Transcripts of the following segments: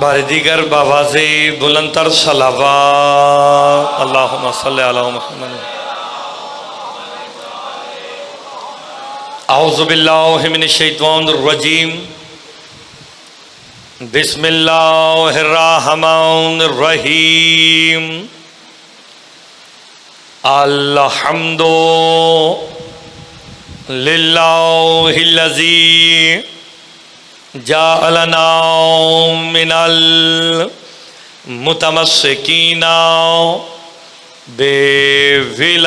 बारी दीगर बाबा से बुलंदतर सलावत अल्लाहुम्मा सल्ली अला मुहम्मद। औज़ु बिल्लाहि मिनश शैतानिर रजीम। बिस्मिल्लाहिर रहमानिर रहीम। अल्हम्दु लिल्लाहिल्लज़ी जाअलना मिनल मुतमस्सिकीना बेविलायते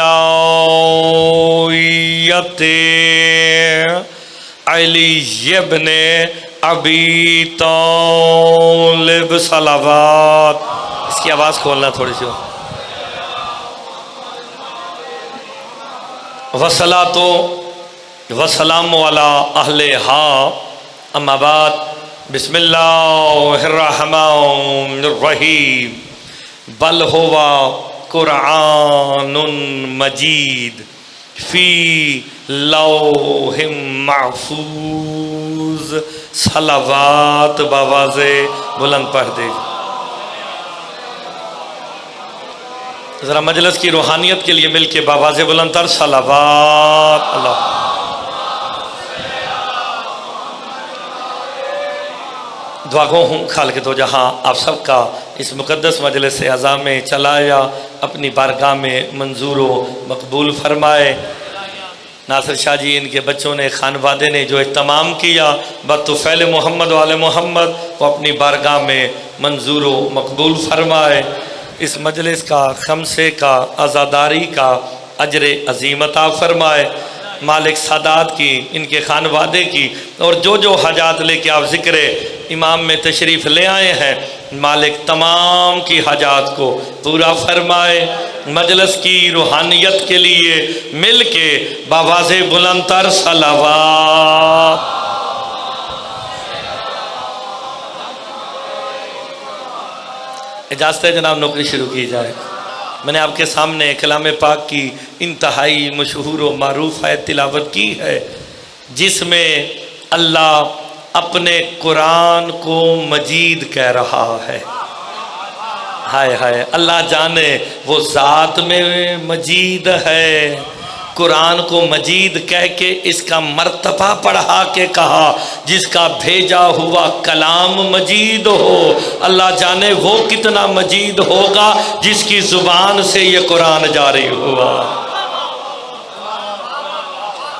अली इब्ने अबी तालिब सलावत। इसकी आवाज़ खोलना थोड़ी सी। वसलातो वसलाम वाला अहले हा अम्मा बाद। बिस्मिल्लाहिर्रहमानिर्रहीम। बल हुवा कुरआनुन मजीद फी लौहिम महफूज। सलावत बाबा से बुलंद पढ़ दे। ज़रा मजलिस की रूहानियत के लिए मिल के बाबा से बुलंदतर सलावत। अल्लाह दुआ गो हूँ खाल के तो जहाँ आप सबका इस मुक़द्दस मजलिस से अज़ा में चलाया अपनी बारगाह में मंजूर व मकबूल फरमाए। नासिर शाह जी इनके बच्चों ने खानवादे ने जो इत्तमाम किया बतुफ़ैल मोहम्मद वाले मोहम्मद वो अपनी बारगाह में मंजूर व मकबूल फरमाए। इस मजलिस का खमसे का अज़ादारी का अजर अज़ीमता फरमाए। मालिक सादात की इनके खानवादे की और जो जो हजात लेके आप ज़िक्र इमाम में तशरीफ़ ले आए हैं मालिक तमाम की हजात को पूरा फरमाए। मजलिस की रूहानियत के लिए मिल के बाबा से बुलंदतर सलावत। इजाज़त है जनाब नौकरी शुरू की जाए। मैंने आपके सामने कलाम पाक की इंतहाई मशहूर व मारूफ है तिलावत की है जिसमें अल्लाह अपने कुरान को मजीद कह रहा है। हाय हाय अल्लाह जाने वो ज़ात में मजीद है। कुरान को मजीद कह के इसका मर्तबा बढ़ा के कहा जिसका भेजा हुआ कलाम मजीद हो। अल्लाह जाने वो कितना मजीद होगा जिसकी ज़ुबान से ये कुरान जारी हुआ।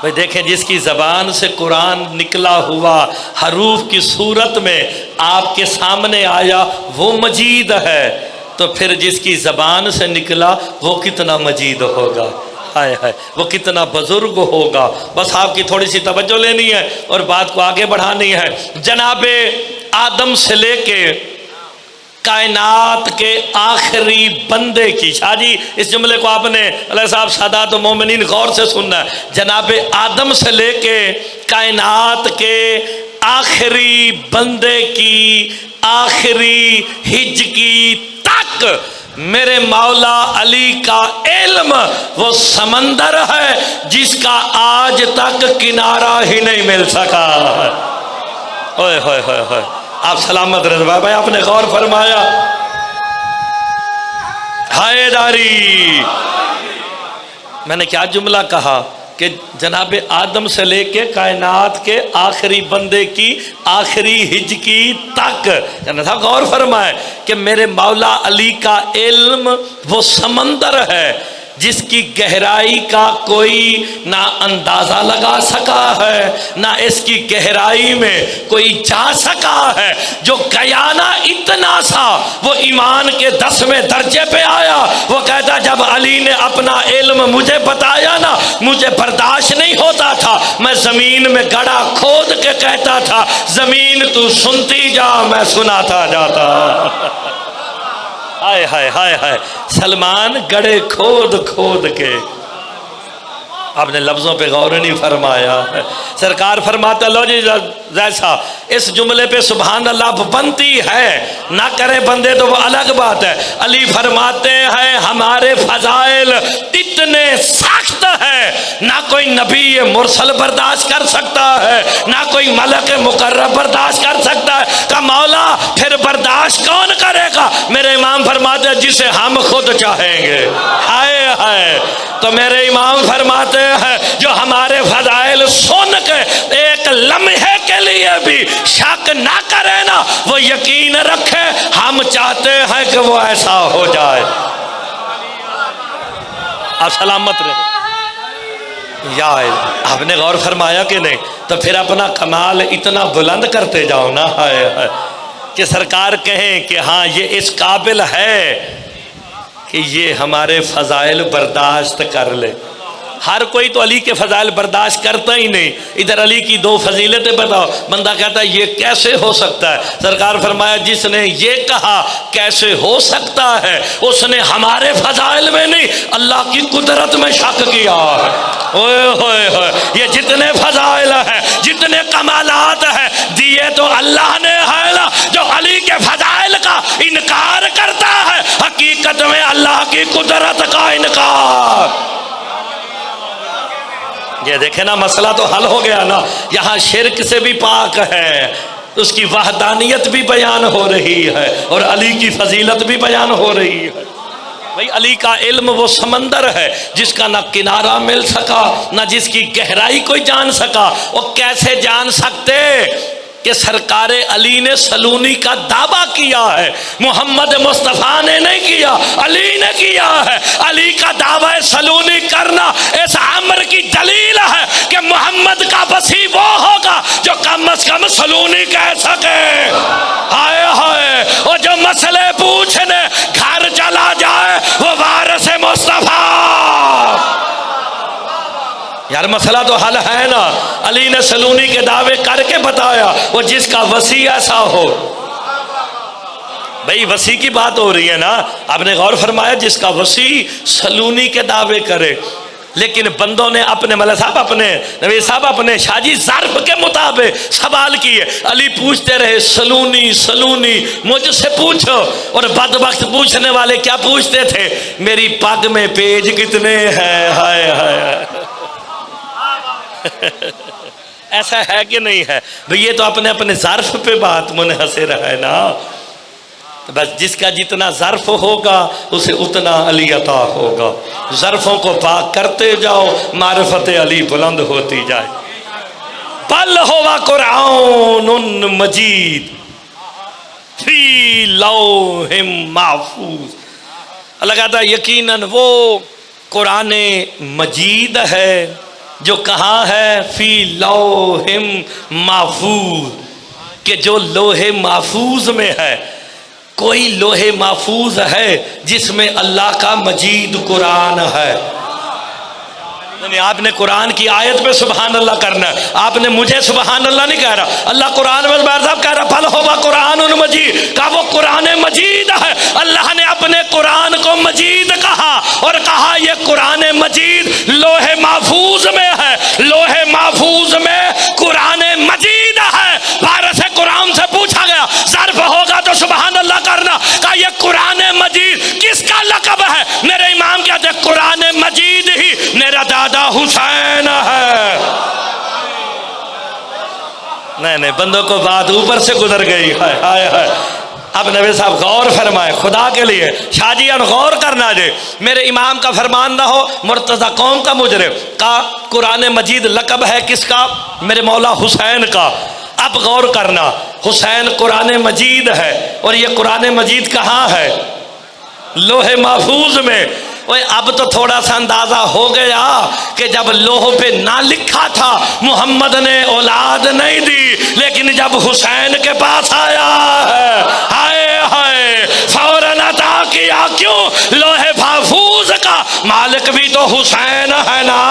भाई देखें जिसकी ज़बान से कुरान निकला हुआ हरूफ की सूरत में आपके सामने आया वो मजीद है तो फिर जिसकी ज़बान से निकला वो कितना मजीद होगा। हाय हाय वो कितना बुजुर्ग होगा। बस आपकी थोड़ी सी तवज्जो लेनी है और बात को आगे बढ़ानी है। जनाबे आदम से लेके कायनात के आखिरी बंदे की शाह जी इस जुमले को आपने अल्लाह साहब सादात मोमिनीन गौर से सुनना है। जनाबे आदम से लेके कायनात के आखिरी बंदे की आखिरी हिजकी तक मेरे मौला अली का इल्म वो समंदर है जिसका आज तक किनारा ही नहीं मिल सका है। ओए होए होए होए आप सलामत रहे भाई आपने गौर फरमाया। हायदारी मैंने क्या जुमला कहा कि जनाब आदम से लेके कायनात के आखिरी बंदे की आखिरी हिजकी तक था गौर फरमाए कि मेरे मौला अली का इल्म वो समंदर है जिसकी गहराई का कोई ना अंदाज़ा लगा सका है ना इसकी गहराई में कोई जा सका है। जो गया ना इतना सा वो ईमान के 10वें दर्जे पे आया। वो कहता जब अली ने अपना इल्म मुझे बताया ना मुझे बर्दाश्त नहीं होता था। मैं ज़मीन में गड़ा खोद के कहता था ज़मीन तू सुनती जा मैं सुनाता जाता। हाय हाय हाय हाय सलमान गड़े खोद खोद के आपने लफ्ज़ों पे गौर नहीं फरमाया। सरकार फरमाता लो जी जैसा इस जुमले पे सुभान अल्लाह बनती है ना करे बंदे तो वो अलग बात है। अली फरमाते हैं हमारे फजाइल इतने सख्त है ना कोई नबी मुरसल बर्दाश्त कर सकता है ना कोई मलक मुकर्रब बर्दाश्त कर सकता है। का मौला फिर फिर बर्दाश्त कौन करेगा? मेरे इमाम फरमाते हैं जिसे हम खुद चाहेंगे। हाय हाय। तो मेरे इमाम फरमाते हैं जो हमारे फजाइल सुन के एक लम्हे के लिए भी शक ना करे ना, वो यकीन रखे हम चाहते हैं कि वो ऐसा हो जाए। आप सलामत रहे। यार आपने गौर फरमाया कि नहीं? तो फिर अपना कमाल इतना बुलंद करते जाओ ना, है कि सरकार कहें कि हाँ ये इस काबिल है कि ये हमारे फजाइल बर्दाश्त कर ले। हर कोई तो अली के फजाइल बर्दाश्त करता ही नहीं। इधर अली की दो फजीलतें बताओ, बंदा कहता है ये कैसे हो सकता है? सरकार फरमाया जिसने ये कहा कैसे हो सकता है, उसने हमारे फजाइल में नहीं अल्लाह की कुदरत में शक किया है। ओए होए होए, ये जितने फजाइल हैं, जितने कमालात हैं, दिए तो अल्लाह ने है ना। जो अली के फजाइल का इनकार करता है, हकीकत में अल्लाह की कुदरत का इनकार। ये देखे ना, मसला तो हल हो गया ना। यहाँ शिरक से भी पाक है, उसकी वहदानियत भी बयान हो रही है और अली की फजीलत भी बयान हो रही है। भाई अली का इल्म वो समंदर है जिसका ना किनारा मिल सका, ना जिसकी गहराई कोई जान सका। वो कैसे जान सकते कि सरकारे अली ने सलूनी का दावा किया है, मोहम्मद मुस्तफ़ा ने नहीं किया, अली ने किया है। अली का दावा सलूनी करना इस अम्र की दलील है कि मोहम्मद का वसी वो होगा जो कम अज कम सलूनी कह सके। हाय हाय। और जो मसले पूछने घर चला जाए वो वारिस मुस्तफ़ा। यार मसला तो हल है ना। अली ने सलूनी के दावे करके बताया, वो जिसका वसी ऐसा हो। भाई वसी की बात हो रही है ना, आपने गौर फरमाया जिसका वसी सलूनी के दावे करे। लेकिन बंदों ने अपने मौला साहब, अपने नबी साहब, अपने शाजी ज़र्फ के मुताबिक सवाल किए। अली पूछते रहे सलूनी सलूनी, मुझसे पूछो। और बदबख्त पूछने वाले क्या पूछते थे? मेरी पग में पेज कितने हैं? हाय हाय। ऐसा है कि नहीं है? भाई ये तो अपने अपने ज़र्फ पे बात मुनहसर है ना। तो बस जिसका जितना ज़र्फ होगा उसे उतना अली अता होगा। ज़र्फ़ों को पाक करते जाओ, मारिफत अली बुलंद होती जाए। बल हुवा कुरआनुन मजीद फी लौहिम महफूज। अल्लाह कहता है यकीनन वो कुरान मजीद है जो कहाँ है? फी लौहिम महफूज, के जो लोहे महफूज में है। कोई लोहे महफूज है जिसमें अल्लाह का मजीद कुरान है। नहीं, आपने कुरान की आयत पे सुबहान अल्लाह करना है। आपने मुझे सुबहान अल्लाह नहीं कह रहा, अल्लाह कुरान में साहब कह रहा फल होगा कुरान मजीद का। वो कुरान मजीद है। अल्लाह ने अपने कुरान को मजीद कहा और कहा ये कुरान मजीद लोहे महफूज में है। लोहे महफूज में कुरान मजीद है। भारत से कुरान से पूछा गया ज़र्फ होगा तो सुबहान अल्लाह करना। कहा ये कुरान मजीद किसका लक़ब है? मेरे इमाम कहते हैं कुरान मजीद ही मेरा दादा हुसैन है। नहीं नहीं, बंदों को बात ऊपर से गुजर गई है। हाय हाय। अब नबी साहब गौर फरमाए, खुदा के लिए शाजियान गौर करना जे। मेरे इमाम का फरमान ना हो, मुर्तज़ा कौम का मुजरिम का कुरान मजीद लक़ब है किसका? मेरे मौला हुसैन का। अब गौर करना, हुसैन कुरान मजीद है और ये कुरान मजीद कहाँ है? लोहे महफूज में। ओए अब तो थोड़ा सा अंदाजा हो गया कि जब लोह पे ना लिखा था मोहम्मद ने औलाद नहीं दी, लेकिन जब हुसैन के पास आया है, हाय हाय, फौरन अता किया। क्यों? लोहे महफूज का मालिक भी तो हुसैन है ना।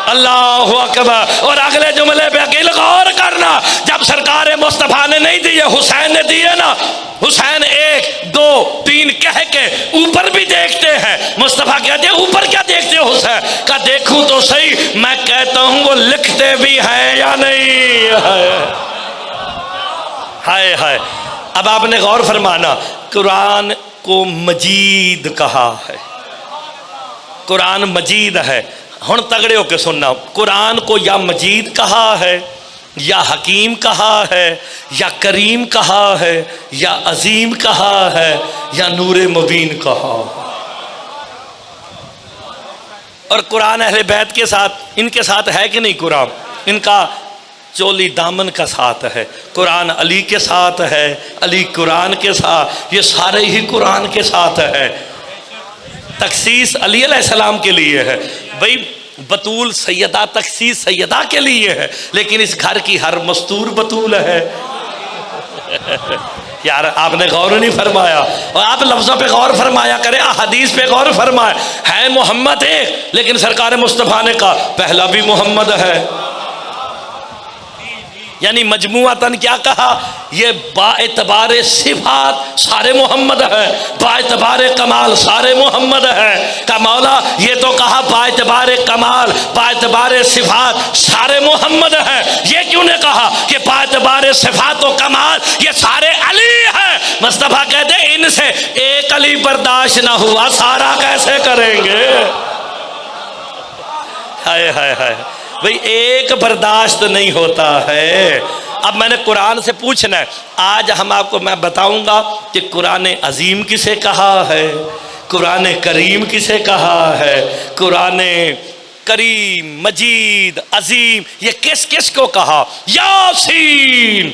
अल्लाहु अकबर। और अगले जुमले पे अकील गौर करना, जब सरकार मुस्तफ़ा ने नहीं दिए, हुसैन ने दिए ना। हुसैन 1 2 3 कह के ऊपर भी देखते हैं। मुस्तफ़ा कहते हैं ऊपर क्या देखते हो? हुसैन का देखूं तो सही, मैं कहता हूं वो लिखते भी हैं या नहीं। हाय हाय। अब आपने गौर फरमाना, कुरान को मजीद कहा है। कुरान मजीद है। हुण तगड़े होके सुनना, कुरान को या मजीद कहा है या हकीम कहा है, या करीम कहा है, या अजीम कहा है, या नूरे मुबीन कहा। और कुरान अहले बैत के साथ, इनके साथ है कि नहीं कुरान? इनका चोली दामन का साथ है। कुरान अली के साथ है, अली कुरान के साथ, ये सारे ही कुरान के साथ है। तखसीस अली अलैहिस्सलाम के लिए है भाई, बतूल सैयदा तखसीस सैयदा के लिए है, लेकिन इस घर की हर मस्तूर बतूल है। यार आपने गौर नहीं फरमाया, और आप लफ्ज़ों पे गौर फरमाया करें, हदीस पे गौर फरमाए। है मोहम्मद एक, लेकिन सरकार मुस्तफ़ा ने कहा पहला भी मोहम्मद है। यानी मजमुआतन क्या कहा, ये बाएतबारे सिफात सारे मोहम्मद है, बाएतबारे कमाल सारे मोहम्मद है। का मौला ये तो कहा बाएतबारे कमाल बाएतबारे सिफात सारे मोहम्मद है, ये क्यों ने कहा कि बाएतबारे सिफात और कमाल ये सारे अली है? मुस्तफ़ा कहते इनसे एक अली बर्दाश्त ना हुआ, सारा कैसे करेंगे? हाय हाय हाय भाई, एक बर्दाश्त नहीं होता है। अब मैंने कुरान से पूछना है, आज हम आपको मैं बताऊंगा कि कुरान अजीम किसे कहा है, कुरान करीम किसे कहा है, कुरान करीम मजीद अजीम ये किस किस को कहा। यासीन,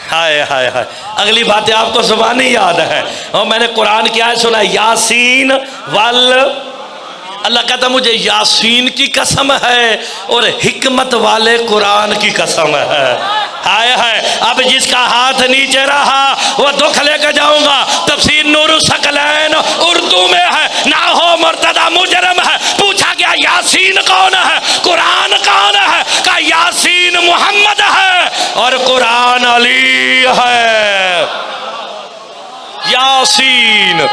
हाय हाय हाय, अगली बातें आपको ज़ुबानी याद है। और मैंने कुरान क्या सुना, यासीन वल, अल्लाह कहता मुझे यासीन की कसम है और हिकमत वाले कुरान की कसम है। हाय हाय, अब जिसका हाथ नीचे रहा वो दुख लेकर जाऊंगा। तफसीर नूर सकलैन उर्दू में है, ना हो मुर्तदा मुजरम है। पूछा गया यासीन कौन है, कुरान कौन है? का यासीन मोहम्मद है और कुरान अली है। यासीन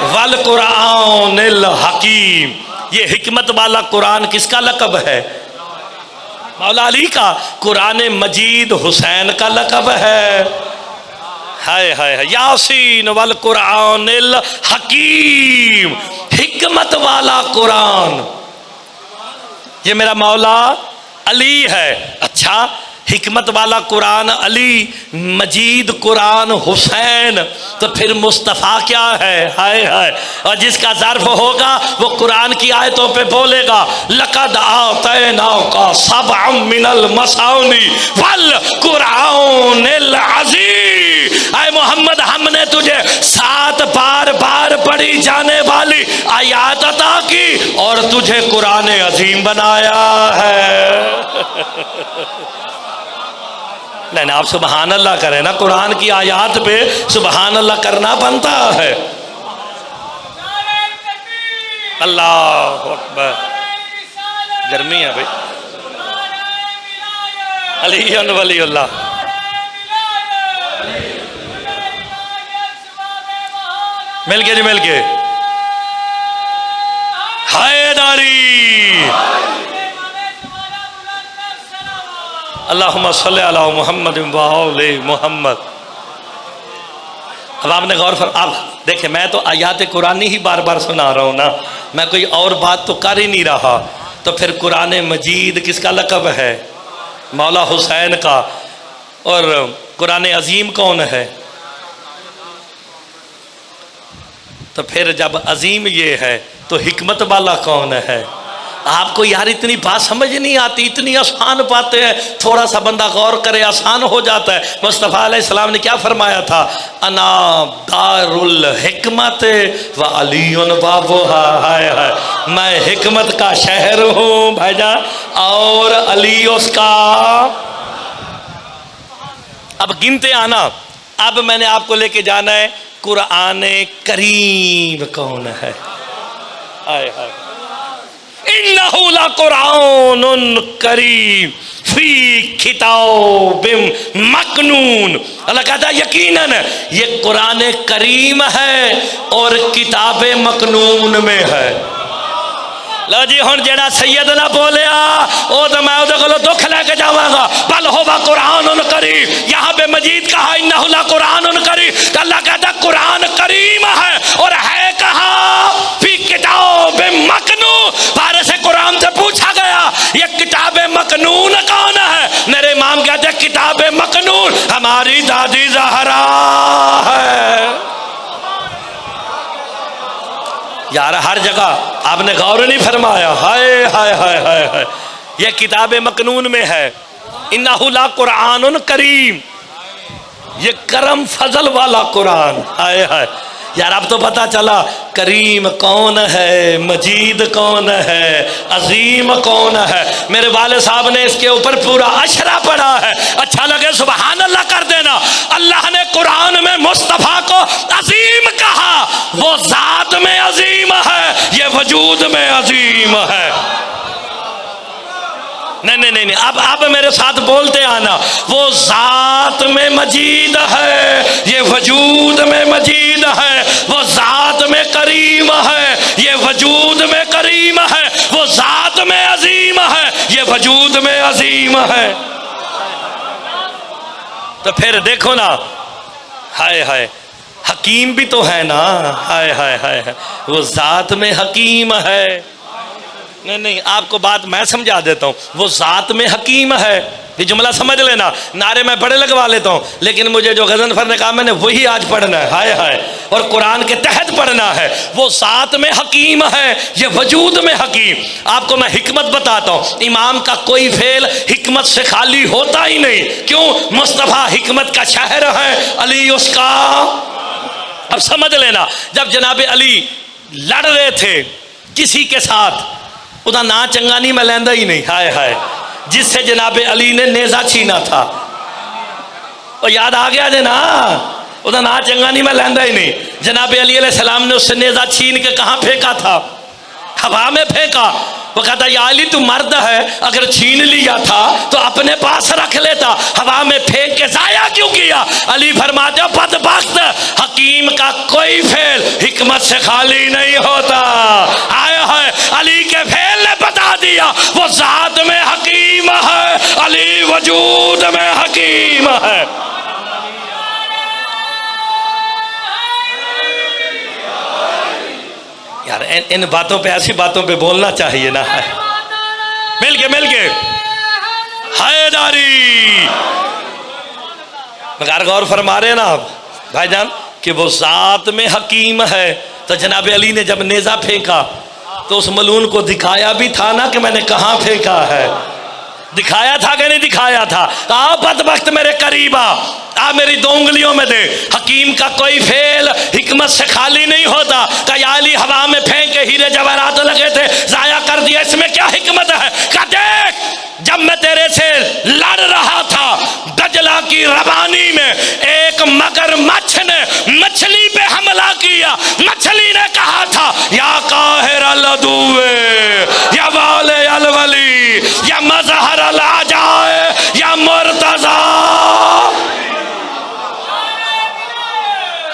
वल कुरानिल हकीम, ये हिकमत वाला कुरान किसका लक़ब है? मौला अली का। कुरान मजीद हुसैन का लक़ब है। हाय हाय, यासीन वल कुरानिल हकीम, हिकमत वाला कुरान, ये मेरा मौला अली है। अच्छा, हिकमत वाला कुरान अली, मजीद कुरान हुसैन, तो फिर मुस्तफ़ा क्या है? हाय हाय, और जिसका ज़र्फ़ होगा वो कुरान की आयतों पे बोलेगा, लक़द आतैना का सबअम मिनल मसानी वल कुरानिल अज़ीम। ऐ मोहम्मद, हमने तुझे 7 बार बार पढ़ी जाने वाली आयात अता की और तुझे कुरान अजीम बनाया है। नहीं, आप सुबहान अल्लाह करें ना, कुरान की आयात पे सुबहान अल्लाह करना बनता है। अल्लाह अकबर, गर्मी है भाई। अली वली अल्लाह, मिल के जी मिल के, हैदारी अल्लाहुम्मा सल्ली अला मुहम्मद व आले मुहम्मद। अब आपने गौर फर, आप देखें, मैं तो आयात कुरानी ही बार बार सुना रहा हूँ ना, मैं कोई और बात तो कर ही नहीं रहा। तो फिर कुरान मजीद किसका लक़ब है? मौला हुसैन का। और कुरान अजीम कौन है? तो फिर जब अजीम ये है तो हिकमत वाला कौन है? आपको यार इतनी बात समझ नहीं आती, इतनी आसान बातें हैं, थोड़ा सा बंदा गौर करे आसान हो जाता है। मुस्तफ़ा अलैहिस्सलाम ने क्या फरमाया था? अना दारुल हिकमत व अलीउन बाबुहा। हाय हाय, मैं हिकमत का शहर हूँ भाईजान और अली उसका। अब गिनते आना, अब मैंने आपको लेके जाना है कुरान करीम कौन है। हाय हाय, इन्नहु लकुरानुन करीम फी किताबिम मकनून। अल्लाह कहता है यकीनन ये कुरान करीम है और किताब मकनून में है। लो जी, हुण जेड़ा सैयद ना बोलिया वो तो मैं उहदे कोलों दुख लैके जावांगा। बल होवा कुरानुन करीम, यहाँ पे मजीद कहा इन्नहु लकुरानुन करीम। अल्लाह कहता कुरान करीम है और है कहाँ? फी किताबिम मकनून। फारस कुरान से पूछा गया ये किताब मकनून कौन है? मेरे इमाम कहते हैं किताब मकनून हमारी दादी ज़हरा है। यार हर जगह आपने गौर नहीं फरमाया। हाय हाय हाय हाय हाय, ये किताब मकनून में है। इन्नहु ला कुरानुन करीम, ये करम फजल वाला कुरान। हाय हाय यार, अब तो पता चला करीम कौन है, मजीद कौन है, अजीम कौन है। मेरे वाले साहब ने इसके ऊपर पूरा अशरा पढ़ा है। अच्छा लगे सुबहान अल्लाह कर देना। अल्लाह ने कुरान में मुस्तफ़ा को अजीम कहा, वो जात में अजीम है, ये वजूद में अजीम है। नहीं नहीं नहीं, अब मेरे साथ बोलते आना, वो जात में मजीद है, ये वजूद में मजीद है, वो जात में करीम है, ये वजूद में करीम है, वो जात में अजीम है, ये वजूद में अजीम है। तो फिर देखो ना, हाय हाय हकीम भी तो है ना। हाय हाय हाय, वो जात में हकीम है। नहीं नहीं, आपको बात मैं समझा देता हूँ, वो जात में हकीम है। ये जुमला समझ लेना। नारे मैं बड़े लगवा लेता हूँ, लेकिन मुझे जो गज़नफ़र ने कहा मैंने वही आज पढ़ना है। हाय हाय, और कुरान के तहत पढ़ना है। वो जात में हकीम है, ये वजूद में हकीम। आपको मैं हिकमत बताता हूँ, इमाम का कोई फेल हिकमत से खाली होता ही नहीं। क्यों? मुस्तफ़ा हिकमत का शहर है, अली उसका। अब समझ लेना, जब जनाब अली लड़ रहे थे किसी के साथ, उदा ना चंगा नहीं, मैं लेंदा ही नहीं। हाय हाय, जिससे जनाब अली ने नेजा छीना था, और याद आ गया जे ना, उदा ना चंगा नहीं, मैं लेंदा ही नहीं। जनाब अली अलैहिस्सलाम ने उससे नेजा छीन के कहाँ फेंका था? हवा में फेंका। वो कहता या अली तू मर्द है, अगर छीन लिया था तो अपने पास रख लेता, हवा में फेंक के जाया क्यों किया? अली फरमाते हो बदबख्त, हकीम का कोई फेल हिकमत से खाली नहीं होता। आया है अली के फेल ने बता दिया, वो जात में हकीम है, अली वजूद में हकीम है। यार इन बातों पे, ऐसी बातों पे बोलना चाहिए ना। है मिल के हैदारी मगर गौर फरमा रहे ना आप भाईजान कि वो जात में हकीम है। तो जनाब अली ने जब नेजा फेंका तो उस मलून को दिखाया भी था ना कि मैंने कहाँ फेंका है। दिखाया था कि नहीं दिखाया था? आ बदबख्त मेरे करीब आ मेरी दो उंगलियों में दे। हकीम का कोई फेल हिकमत से खाली नहीं होता। का अली हवा में फेंक के हीरे जवाहरात लगे थे, जाया कर दिया, इसमें क्या हिकमत है? का देख, जब मैं तेरे से लड़ रहा था दजला की रवानी में, एक मगरमच्छ ने मछली पे हमला किया। मछली ने कहा था या काहिर अल-अदुवे या वाले अल-वली या मज़हर अल-आजाए या मुर्तज़ा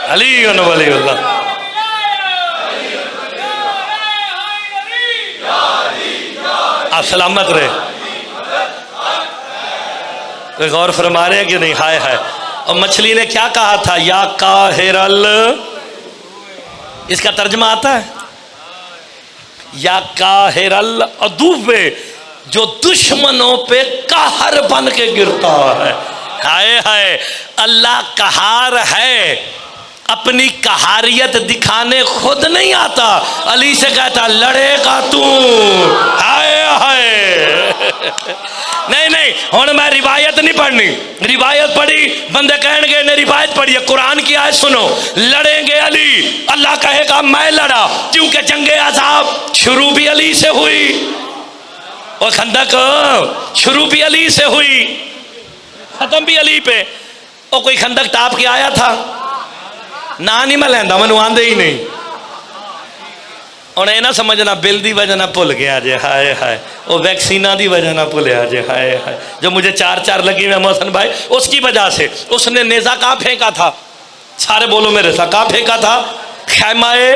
अली वलीउल्लाह। आप सलामत रहे। तो गौर फरमा रहे हैं कि नहीं? हाय हाय। और मछली ने क्या कहा था? या काहिरल, इसका तर्जमा आता है या काहिरल अदुवे, जो दुश्मनों पे कहर बन के गिरता है। हाय हाय, अल्लाह कहार है, अपनी कहारियत दिखाने खुद नहीं आता। अली से कहता लड़ेगा तू। हाय हाय नहीं नहीं, हुण मैं रिवायत नहीं पढ़नी। रिवायत पढ़ी बंदे कहेंगे ने रिवायत पढ़ी है, कुरान की आयत सुनो। लड़ेंगे अली, अल्लाह कहेगा मैं लड़ा, क्योंकि जंगे अज़ाब शुरू भी अली से हुई और खंदक शुरू भी अली से हुई, खत्म भी अली पे। और कोई खंदक टाप के आया था ना? नहीं मैं लैंदा, मैनू आंदे ही नहीं। और ये ना समझना बिल की वजह ना भुल गया जे। हाय हाय, वो वैक्सीना की वजह ना भुलिया जे। हाय हाय, जो मुझे 4 लगी हुई मोहसन भाई, उसकी वजह से। उसने नेजा कहाँ फेंका था? सारे बोलो मेरे साथ, कहाँ फेंका था? खैमाए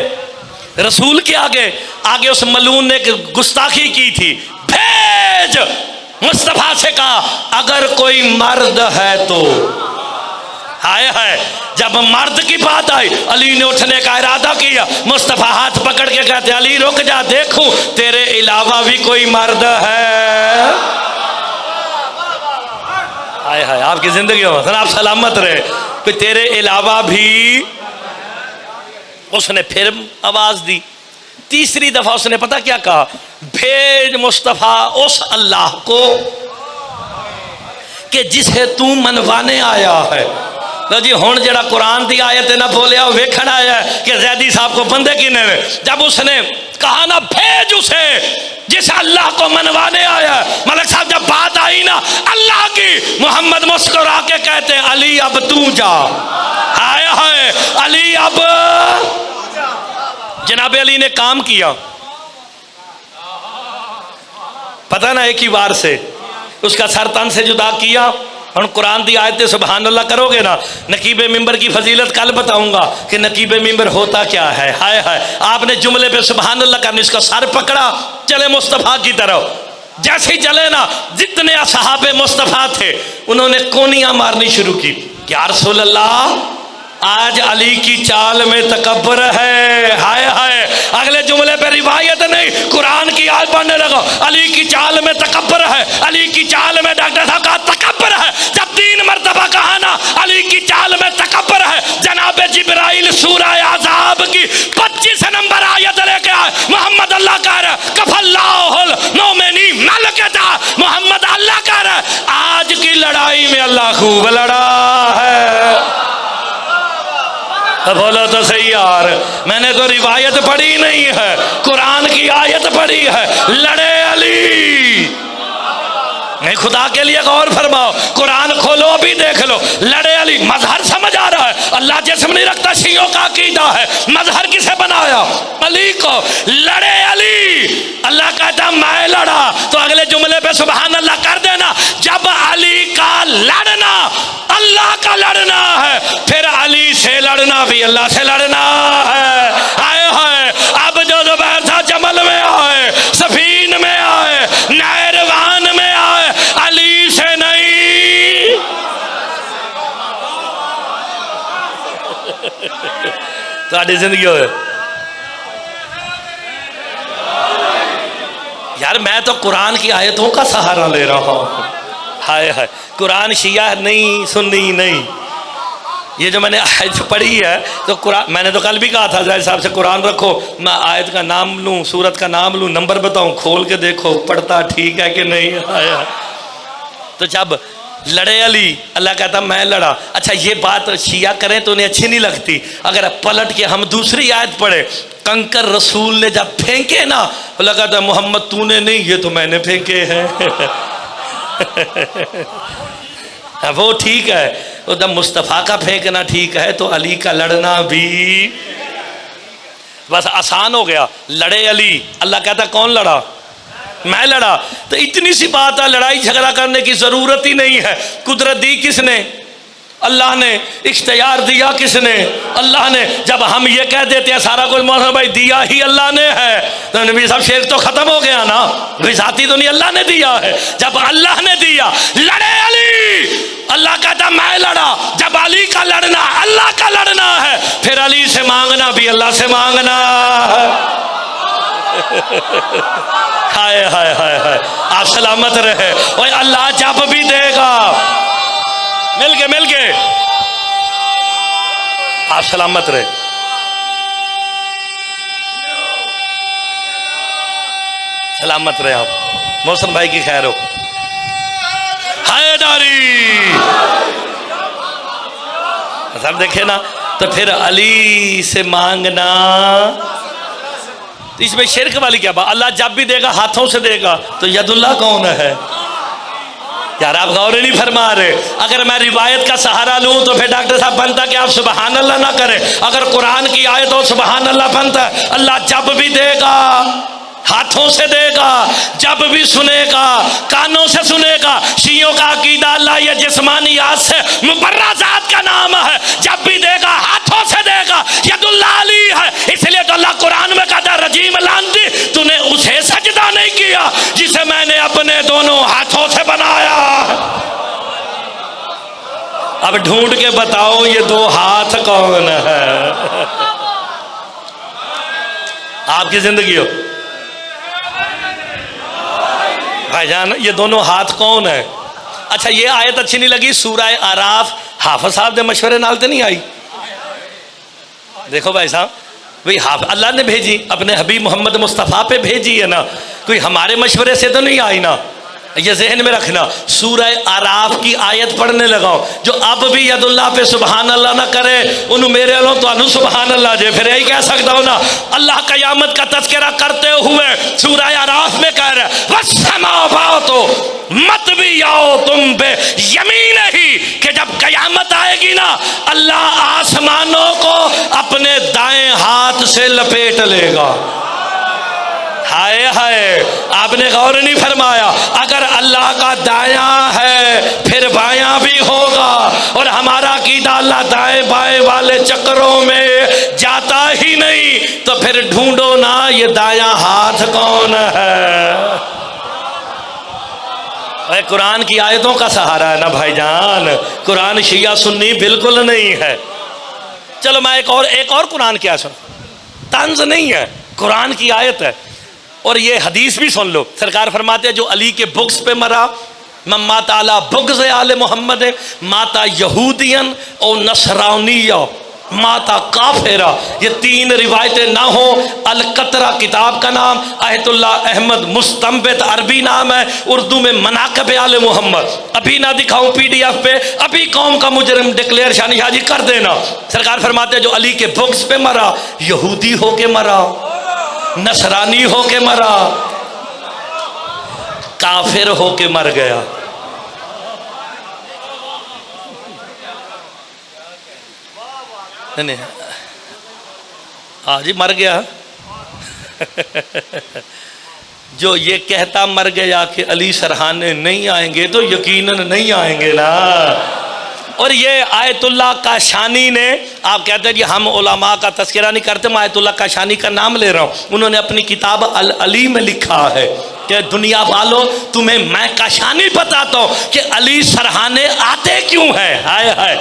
रसूल के आगे। आगे उस मलून ने गुस्ताखी की थी। भेज मुस्तफा से कहा अगर कोई मर्द है तो। हाय हाय, जब मर्द की बात आई अली ने उठने का इरादा किया। मुस्तफा हाथ पकड़ के कहते अली रुक जा, देखूं तेरे अलावा भी कोई मर्द है। हाय हाय, आपकी जिंदगी हो आप सलामत रहे। फिर तेरे अलावा भी उसने फिर आवाज दी। तीसरी दफा उसने पता क्या कहा, भेज मुस्तफा उस अल्लाह को कि जिसे तू मनवाने आया है। लो जी हुण जरा कुरान की आयत ना बोलिया वेखण आया कि जैदी साहब को बंदे किने ने। जब उसने कहा ना भेज उसे जिस अल्लाह को मनवाने आया, मलिक साहब जब बात आई ना अल्लाह की, मोहम्मद मुस्कुरा के कहते अली अब तू जा। आया है अली अब। जनाब अली ने काम किया, पता ना एक ही बार से उसका सर तन से जुदा किया। हम कुरान की आयत सुबहान अल्लाह करोगे ना, नकीबे मिंबर की फजीलत कल बताऊंगा कि नकीबे मिंबर होता क्या है। हाय हाय, आपने जुमले पे सुबहान अल्लाह करने, इसका सर पकड़ा चले मुस्तफ़ा की तरफ। जैसे ही चले ना, जितने असहाबे मुस्तफ़ा थे उन्होंने कोनियां मारनी शुरू की। क्या रसूल अल्लाह आज अली की चाल में तकब्बर है। हाय हाय, अगले जुमले पे रिवायत नहीं कुरान की आयत पढ़ने लगा, अली की चाल में तकब्बर है, अली की चाल में डॉक्टर साहब का तकब्बर है। जब 3 मरतबा कहा ना अली की चाल में तकब्बर है, जनाब जिब्राइल सूरह आज़ाब की 25 नंबर आयत लेके आए। मोहम्मद अल्लाह कह रहे कफल्लाहुल मोमिनी मलकता, मोहम्मद अल्लाह कह रहे आज की लड़ाई में अल्लाह खूब लड़ा है। बोलो तो सही यार, मैंने तो रिवायत पढ़ी नहीं है, कुरान की आयत पढ़ी है। लड़े अली, नहीं खुदा के लिए गौर फरमाओ, कुरान खोलो अभी देख लो। लड़े अली, मजहर समझ आ रहा है, अल्लाह जिस्म नहीं रखता, शियों का अकीदा है। मजहर किसे बनाया? अली को। लड़े अली, अल्लाह कहता मैं लड़ा, तो अगले जुमले पे सुबहान अल्लाह कर देना। जब अली का लड़ना अल्लाह का लड़ना है, फिर अली से लड़ना भी अल्लाह से लड़ना है। आए हाय, अब जो जुबैर था जमल में आए, सफीन में आए, नैरवान में आए, अली से नहीं। तो जिंदगी हो यार, मैं तो कुरान की आयतों का सहारा ले रहा हूँ। हाय हाय, कुरान शिया नहीं, सुन्नी नहीं। ये जो मैंने आयत पढ़ी है तो कुरान, मैंने तो कल भी कहा था जाहिर साहब से कुरान रखो, मैं आयत का नाम लूँ, सूरत का नाम लूँ, नंबर बताऊँ, खोल के देखो पढ़ता ठीक है कि नहीं। आया तो जब लड़े अली, अल्लाह कहता मैं लड़ा। अच्छा ये बात शिया करें तो उन्हें अच्छी नहीं लगती, अगर पलट के हम दूसरी आयत पढ़े, कंकर रसूल ने जब फेंके ना, अल्लाह कहता मोहम्मद तूने नहीं, ये तो मैंने फेंके हैं। वो ठीक है, उधर मुस्तफ़ा का फेंकना ठीक है, तो अली का लड़ना भी बस आसान हो गया। लड़े अली, अल्लाह कहता कौन लड़ा? मैं लड़ा। तो इतनी सी बात है, लड़ाई झगड़ा करने की जरूरत ही नहीं है। कुदरत दी किसने? अल्लाह ने। इख्तियार दिया किसने? अल्लाह ने। जब हम ये कह देते हैं सारा कुछ मौलाना भाई दिया ही अल्लाह ने है, तो नबी साहब शेर तो खत्म हो गया ना, विजाती तो नहीं, अल्लाह ने दिया है। जब अल्लाह ने दिया, लड़े अली, अल्लाह कहता मैं लड़ा। जब अली का लड़ना अल्लाह का लड़ना है, फिर अली से मांगना भी अल्लाह से मांगना है। हाय हाय हाय हाय, आप सलामत रहे। और अल्लाह जब भी देगा, मिल के आप सलामत रहे। सलामत रहे आप, मौसम भाई की खैर हो। हैदारी सब देखे ना, तो फिर अली से मांगना, तो इसमें शिरक वाली क्या बात? अल्लाह जब भी देगा हाथों से देगा, तो यदुल्लाह कौन है यार? आप गौर नहीं फरमा रहे। अगर मैं रिवायत का सहारा लूं तो फिर डॉक्टर साहब बनता कि आप सुबहान अल्लाह ना करें। अगर कुरान की आयत हो सुबहान अल्लाह बनता। अल्लाह जब भी देगा हाथों से देगा, जब भी सुनेगा कानों से सुनेगा। शियों का अकीदा अल्लाह ये जिस्मानियात से मुबर्रा ज़ात का नाम है। जब भी देगा हाथों से देगा, यदुल्लाह अली है। इसलिए तो अल्लाह कुरान में कहता रजीम लानती, तूने उसे सजदा नहीं किया जिसे मैंने अपने दोनों हाथों से बनाया। अब ढूंढ के बताओ ये दो हाथ कौन है? आपकी जिंदगी हो भाईजान, ये दोनों हाथ कौन है? अच्छा ये आयत अच्छी नहीं लगी, सूरह आराफ हाफिज साहब के मशवरे नाल तो नहीं आई। देखो भाई साहब, भाई अल्लाह ने भेजी अपने हबीब मोहम्मद मुस्तफ़ा पे भेजी है ना, कोई हमारे मशवरे से तो नहीं आई ना, ये जहन में रखना। सूरह आराफ की आयत पढ़ने लगाओ, जो अब भी यदुल्लाह पे सुबहान अल्लाह ना करे उन्हों मेरे लो तो सुबहान अल्लाह जे, फिर यही कह सकता हो ना। अल्लाह क़यामत का तज़किरा करते हुए सूरह आराफ में कह रहे वस्समावातो मत भी आओ तुम पे यमीन ही, कि जब क़यामत आएगी ना अल्लाह आसमानों को अपने दाएं हाथ से लपेट लेगा। हाय हाय, आपने गौर नहीं फरमाया, अगर अल्लाह का दायां है फिर बायां भी होगा, और हमारा अकीदा अल्लाह दाएं बाएं वाले चक्करों में जाता ही नहीं, तो फिर ढूंढो ना ये दायां हाथ कौन है। कुरान की आयतों का सहारा है ना भाईजान, कुरान शिया सुन्नी बिल्कुल नहीं है। चलो मैं एक और कुरान की आयत, तंज नहीं है, कुरान की आयत है, और ये हदीस भी सुन लो। सरकार फरमाते हैं जो अली के बुक्स पे मरा मम्मा ताला बुग्ज़ आले मोहम्मद, माता यहूदियन और नसरानिया माता काफिरा, ये तीन रिवायतें ना हो। अल-कतरा किताब का नाम, अहतुल्लाह अहमद मुस्तंबित अरबी नाम है, उर्दू में मनाक़िब आले मोहम्मद। अभी ना दिखाऊं PDF पे, अभी कौम का मुजरिम डिक्लेयर शानिशाजी कर देना। सरकार फरमाते हैं जो अली के बुक्स पे मरा यहूदी होके मरा, नसरानी होके मरा, काफिर होके मर गया। नहीं आज ही मर गया। जो ये कहता मर गया कि अली सरहाने नहीं आएंगे तो यकीनन नहीं आएंगे ना। और ये आयतुल्लाह काशानी ने, आप कहते हैं जी हम उलमा का तज़किरा नहीं करते, मैं आयतुल्लाह काशानी का नाम ले रहा हूँ। उन्होंने अपनी किताब अल अली में लिखा है कि दुनिया वालों तुम्हें मैं काशानी बताता हूँ कि अली सरहाने आते क्यों हैं। हाय हाय,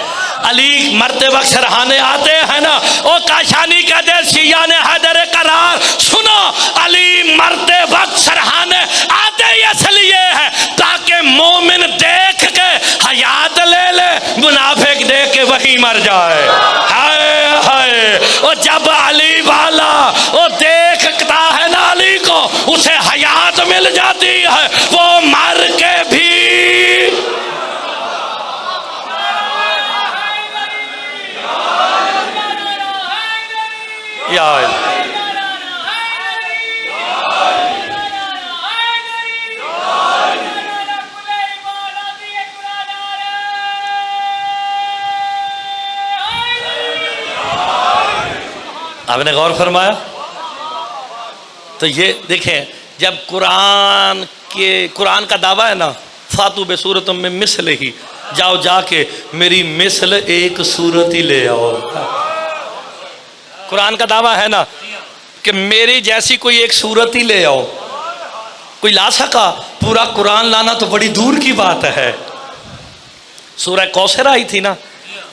अली मरते वक्त सरहाने आते हैं ना, ओ काशानी कहते शिया ने हैदर करार सुनो, अली मरते वक्त सरहाने आते ही इसलिए है ताकि मोमिन देख के हयात ले ले, मुनाफिक देख के वही मर जाए। हाय हाय, और जब अली वाला वो देखता है ना अली को, उसे हयात मिल जाती है, वो मर के भी यार आपने गौर फरमाया। तो ये देखें, जब कुरान का दावा है ना, फातू बे सूरत में मिसल ही, जाओ जाके मेरी मिसल एक सूरत ही ले आओ। कुरान का दावा है ना कि मेरी जैसी कोई एक सूरत ही ले आओ। कोई ला सका? पूरा कुरान लाना तो बड़ी दूर की बात है। सूरह कौसर आई थी ना,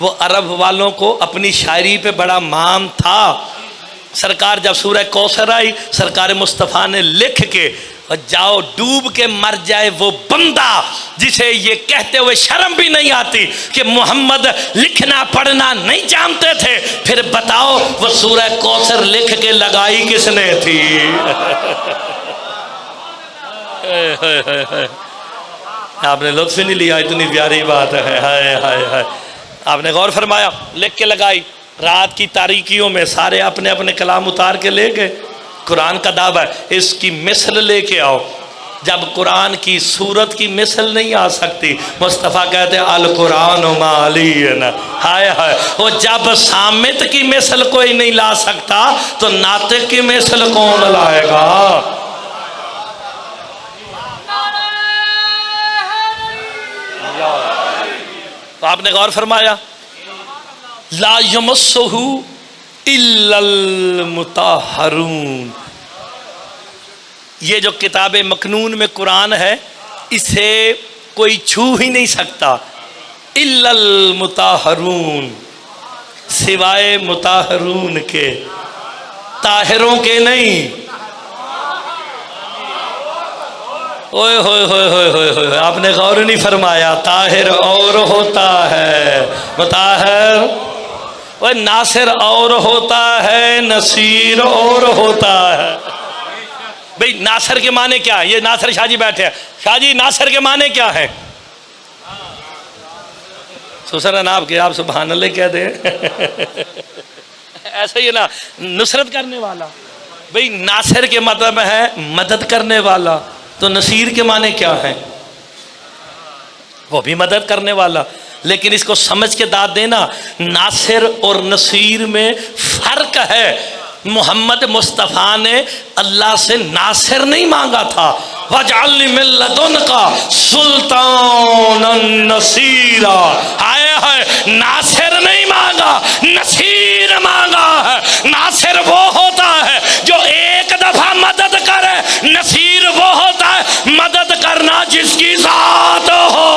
वो अरब वालों को अपनी शायरी पे बड़ा मान था। सरकार जब सूरह कौसर आई, सरकार मुस्तफ़ा ने लिख के जाओ डूब के मर जाए वो बंदा जिसे ये कहते हुए शर्म भी नहीं आती कि मोहम्मद लिखना पढ़ना नहीं जानते थे। फिर बताओ वो सूरह कौसर लिख के लगाई किसने थी? आपने लुत्फ नहीं लिया, इतनी प्यारी बात है। हाय हाय हाय, आपने गौर फरमाया, लिख के लगाई। रात की तारीकियों में सारे अपने अपने कलाम उतार के ले गए। कुरान का दावा है इसकी मिसल लेके आओ। जब कुरान की सूरत की मिसल नहीं आ सकती, मुस्तफ़ा कहते अल कुरान मालियन। हाय हाय, वो जब सामित की मिसल कोई नहीं ला सकता तो नातिक की मिसल कौन लाएगा? तो आपने गौर फरमाया ला यमस्सुहु इल्लल मुताहरून। ये जो किताब मकनून में कुरान है, इसे कोई छू ही नहीं सकता। इल्लल मुताहरून, सिवाय मुताहरून के, ताहिरों के नहीं। ओए होए होए होए होए होए, आपने गौर नहीं फरमाया। ताहिर और होता है, ताहिर ओए नासिर और होता है, नसीर और होता है। भाई नासिर के माने क्या है? ये नासिर शाह जी बैठे हैं। शाह जी नासिर के माने क्या है? सुसरन आपके आप सुभान अल्लाह कह दे। ऐसा ही ना, नुसरत करने वाला। भाई नासिर के मतलब है मदद करने वाला, तो नसीर के माने क्या है? वो भी मदद करने वाला। लेकिन इसको समझ के दाद देना, नासिर और नसीर में फर्क है। मोहम्मद मुस्तफ़ा ने अल्लाह से नासिर नहीं मांगा था, वजअलनी मिन लदुनका सुल्तानन नसीरा। आया है, नासिर नहीं मांगा, नसीर मांगा है। नासिर वो होता है जो एक दफा मदद करे, नसीर वो होता है मदद करना जिसकी जात हो।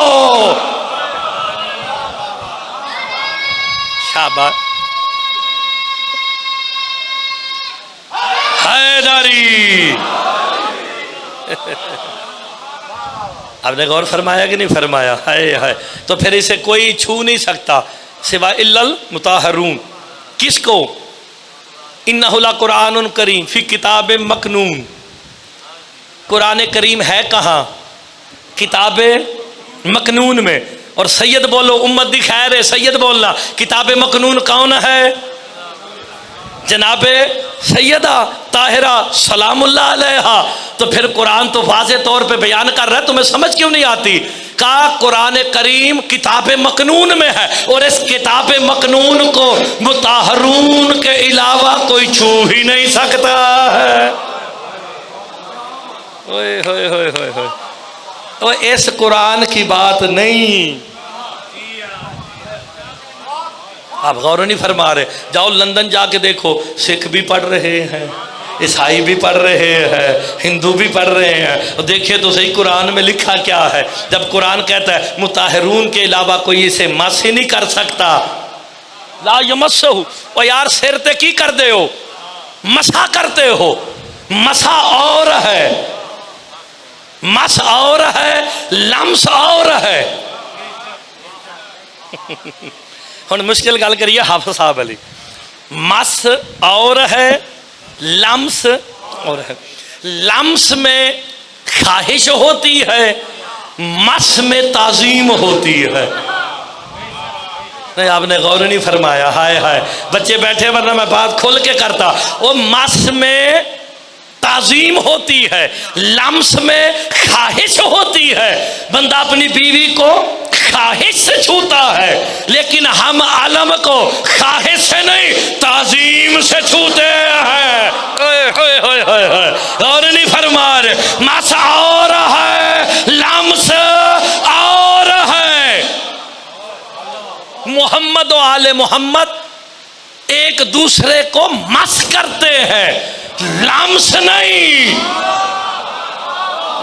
शाबाश हैदरी। आपने गौर फरमाया कि नहीं फरमाया? है। तो फिर इसे कोई छू नहीं सकता सिवा इल्लल मुताहरून। किसको? इन्नहु लकुरआनुन करीम फी किताब मकनून। कुरान करीम है कहाँ? किताब मकनून में। और सैयद बोलो, उम्मत दी खैर है, सैयद बोलना। किताब मकनून कौन है? जनाबे सैयदा ताहिरा सलामुल्लाह अलैहा। तो फिर कुरान तो वाज़े तौर पे बयान कर रहा है, तुम्हें समझ क्यों नहीं आती? का कुरान करीम किताब मकनून में है, और इस किताब मकनून को मुताहरून के अलावा कोई छू ही नहीं सकता है। ओए होए होए होए होए, तो इस कुरान की बात नहीं। आप गौर नहीं फरमा रहे। जाओ लंदन जाके देखो, सिख भी पढ़ रहे हैं, ईसाई भी पढ़ रहे हैं, हिंदू भी पढ़ रहे हैं। और देखिए तो सही कुरान में लिखा क्या है। जब कुरान कहता है मुताहरून के अलावा कोई इसे मस ही नहीं कर सकता। ला यमस्सहु, और यार सिर ते की कर दे हो? मसा करते हो। मसा और है, मस और है, लम्स और है। हम मुश्किल गल करिए हाफिज साहब अली। मस और है, लम्स और है। लम्स में ख्वाहिश होती है, मस में ताजीम होती है। नहीं, आपने गौर नहीं फरमाया। हाय हाय, बच्चे बैठे वरना मैं बात खोल के करता। वो मस में ताजीम होती है, लम्स में ख्वाहिश होती है। बंदा अपनी बीवी को ख्वाहिश से छूता है, लेकिन हम आलम को ख्वाहिश से नहीं ताजीम से छूते हैं। और नहीं फरमा रहे। मस और है, लम्स और है। मोहम्मद और आले मोहम्मद एक दूसरे को मस करते हैं, लम्स नहीं।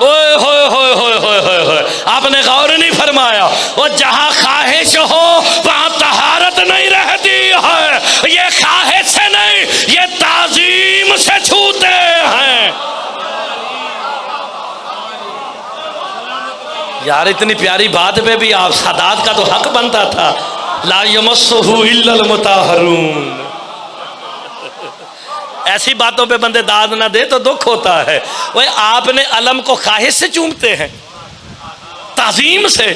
ओए होए होए होए होए होए होए, आपने गौर नहीं फरमाया। वो जहां ख्वाहिश हो वहां तहारत नहीं रहती है। ये ख्वाहिश से नहीं, ये ताजीम से छूते हैं। यार इतनी प्यारी बात पे भी आप सदात का तो हक बनता था। ला यमस्सुहु इल्लल मुताहरून। ऐसी बातों पे बंदे दाद ना दे तो दुख होता है। वही आपने अलम को ख्वाहिश से चूमते हैं, ताजीम से,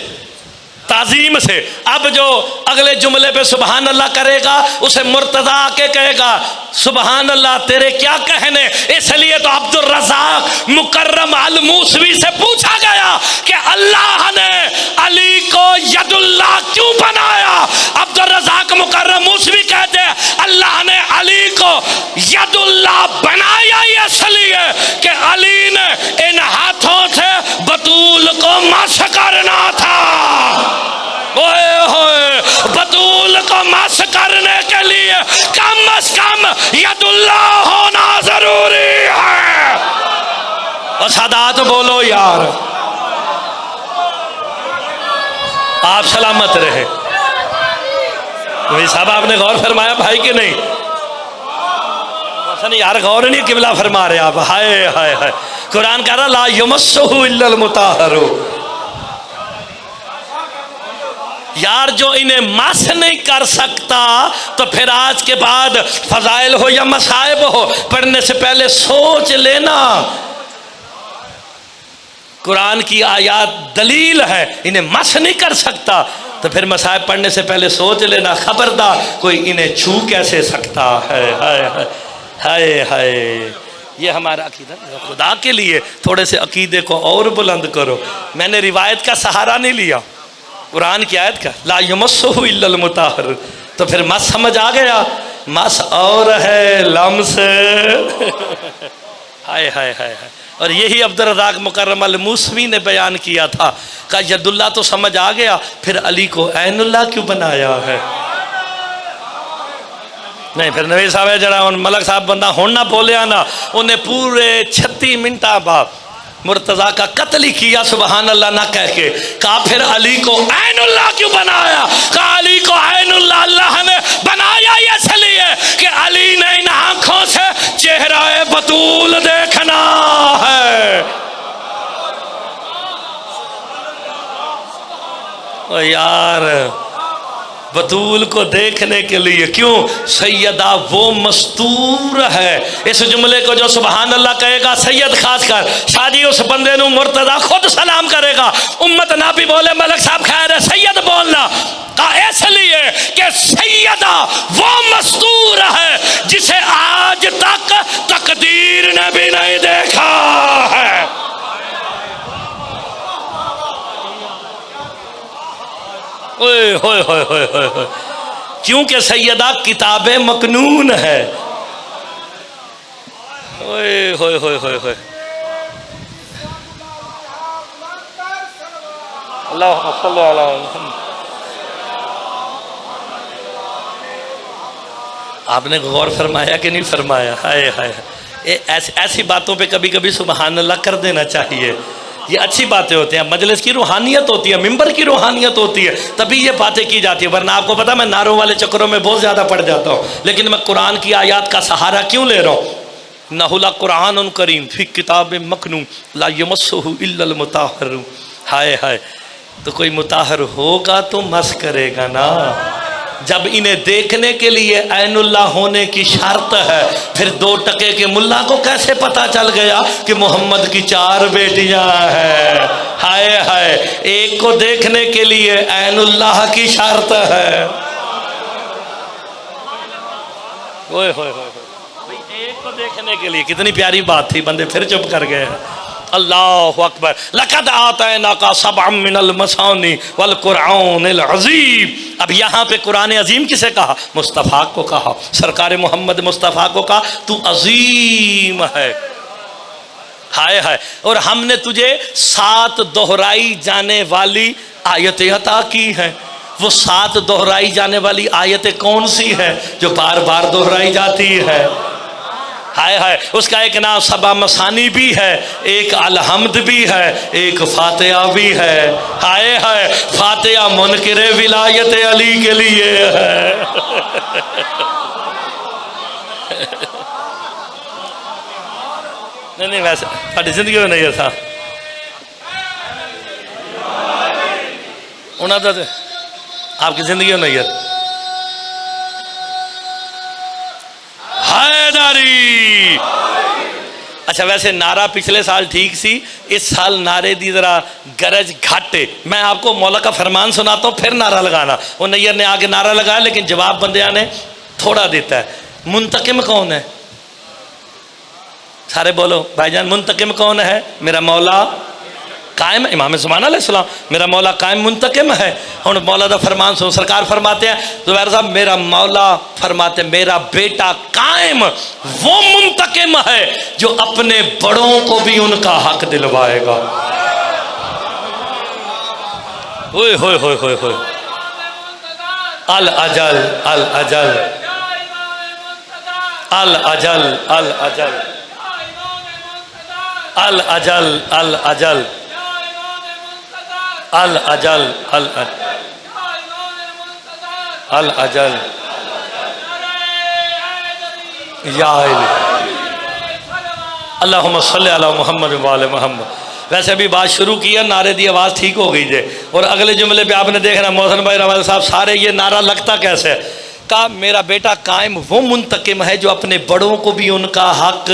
ताजीम से। अब जो अगले जुमले पे सुबहान अल्लाह करेगा, उसे मुर्तजा आके कहेगा सुबहान अल्लाह तेरे क्या कहने। इसलिए तो अब्दुल रज़ाक मुकर्रम अल मूसवी से पूछा गया कि अल्लाह ने अली को यदुल्लाह क्यों बनाया। अब्दुल रज़ाक मुकर्रम मूसवी कहते हैं अल्लाह ने अली को यदुल्लाह बनाया इसलिए कि अली ने इन हाथों से बतूल को मस करना था। ओए होए, बतूल को मस करने के लिए कम अज कम यदुल्लाह होना जरूरी है। और सदात बोलो यार, आप सलामत रहे। भाई साहब आपने गौर फरमाया भाई कि नहीं? यार गौर नहीं किबला फरमा रहे आप। हाय हाय हाय, कुरान कह रहा ला यमस्सुहु इल्लल मुताहहरुन। यार जो इन्हें मस नहीं कर सकता तो फिर आज के बाद फजाइल हो या मसाइब हो, पढ़ने से पहले सोच लेना। कुरान की आयात दलील है, इन्हें मस नहीं कर सकता तो फिर मसाइब पढ़ने से पहले सोच लेना, खबरदार कोई इन्हें छू कैसे सकता है। हाय हाय हाय हाय। ये हमारा अकीदा। खुदा के लिए थोड़े से अकीदे को और बुलंद करो। मैंने रिवायत का सहारा नहीं लिया, कुरान की आयत का ला यमस्सुहु इल्लल मुताहहरुन। तो फिर मस समझ आ गया, मस और है लम्स। हाय हाय हाय हाय। और यही अब्दुल रज़ाक मुकर्रम अल मूसवी ने बयान किया था, का यदुल्ला तो समझ आ गया, फिर अली को ऐनुल्लाह क्यों बनाया है। नहीं फिर नवी साहब है जरा मलक साहब बंदा हुण ना बोलिया ना, उन्हें पूरे 36 मिनट बाद मुर्तज़ा का कत्ल ही किया सुबहान अल्लाह ना कह के। कहा फिर अली को ऐनुल्लाह क्यों बनाया। कहा अली को ऐनुल्लाह अल्लाह ने बनाया इसलिए कि अली ने इन आंखों से चेहरा बतूल देखना है। ओ यार बतूल को देखने के लिए क्यों, सैयदा वो मस्तूर है। इस जुमले को जो सुबहान अल्लाह कहेगा सैयद खासकर शादी उस बंदे नु मुर्तज़ा खुद सलाम करेगा। उम्मत ना भी बोले मलक साहब खैर है सैयद बोलना का, इसलिए कि सैयदा वो मस्तूर है जिसे आज तक तकदीर ने भी नहीं देखा है। ओए होए होए होए होए, क्योंकि सैयदा किताबे मकनून है। ओए होए होए होए होए, अल्लाहुम्मा सल्ली अला मुहम्मद। आपने गौर फरमाया कि नहीं फरमाया। हाय हाय, ऐसी बातों पे कभी कभी सुबहान अल्लाह कर देना चाहिए। ये अच्छी बातें होती हैं, मजलिस की रूहानियत होती है, मिंबर की रूहानियत होती है, तभी ये बातें की जाती है। वरना आपको पता मैं नारों वाले चक्करों में बहुत ज़्यादा पड़ जाता हूँ। लेकिन मैं कुरान की आयत का सहारा क्यों ले रहा हूँ। नहुला कुरान करीम फी किताब मकनून ला यमस्सुहु इल्लल मुताहहरुन। हाय हाय, तो कोई मुताहर होगा तो मस करेगा ना। जब इन्हें देखने के लिए ऐनुल्लाह होने की शर्त है, फिर 2 टके के मुल्ला को कैसे पता चल गया कि मोहम्मद की 4 बेटियां हैं। हाय हाय, एक को देखने के लिए ऐनुल्लाह की शर्त है। ओए होए होए, भाई एक को देखने के लिए कितनी प्यारी बात थी, बंदे फिर चुप कर गए। अल्लाहु अकबर। लक़द आतैनाका सबअम मिनल मसानी वल कुरआनिल अज़ीम। अब यहाँ पे कुरान अजीम किसे कहा, मुस्तफ़ा को कहा, सरकार मोहम्मद मुस्तफ़ा को कहा तू अजीम है। हाय हाय, और हमने तुझे 7 दोहराई जाने वाली आयतें अता की हैं। वो 7 दोहराई जाने वाली आयतें कौन सी है जो बार बार दोहराई जाती है। हाय हाय, उसका एक नाम सबा मसानी भी है, एक अलहम्द भी है, एक फातिहा भी है। हाय हाय, फातिहा मुनकिरे विलायत अली के लिए है। नहीं वैसे साड़ी जिंदगी में नहीं था उन्होंने, आपकी जिंदगी में नहीं है। हैदरी। अच्छा वैसे नारा पिछले साल ठीक सी, इस साल नारे दी जरा गरज घाटे। मैं आपको मौला का फरमान सुनाता हूँ फिर नारा लगाना। वो नैयर ने आगे नारा लगाया लेकिन जवाब बंदिया ने थोड़ा देता है। मुंतकिम कौन है, सारे बोलो भाईजान, मुंतकिम कौन है। मेरा मौला कायम, इमाम ज़ुमान अलैहिस्सलाम, मेरा मौला कायम मुंतकिम है। हुण मौला दा फरमान सुनो, सरकार फरमाते हैं ज़ुबैर साहब, मेरा मौला फरमाते मेरा बेटा कायम वो मुंतकिम है जो अपने बड़ों को भी उनका हक दिलवाएगा। ओए होए होए होए होए, अल अजल अल अजल अल अजल अल अजल अल अजल अल अजल अल अजल अल अल अजल या अल्लाहुम्मा सल्ली अला मुहम्मद व आले मोहम्मद। वैसे अभी बात शुरू की है, नारे की आवाज़ ठीक हो गई है। और अगले जुमले पे आपने देखना मोहसिन भाई रवाल साहब सारे ये नारा लगता कैसे है। कहा मेरा बेटा कायम वो मुंतकिम है जो अपने बड़ों को भी उनका हक।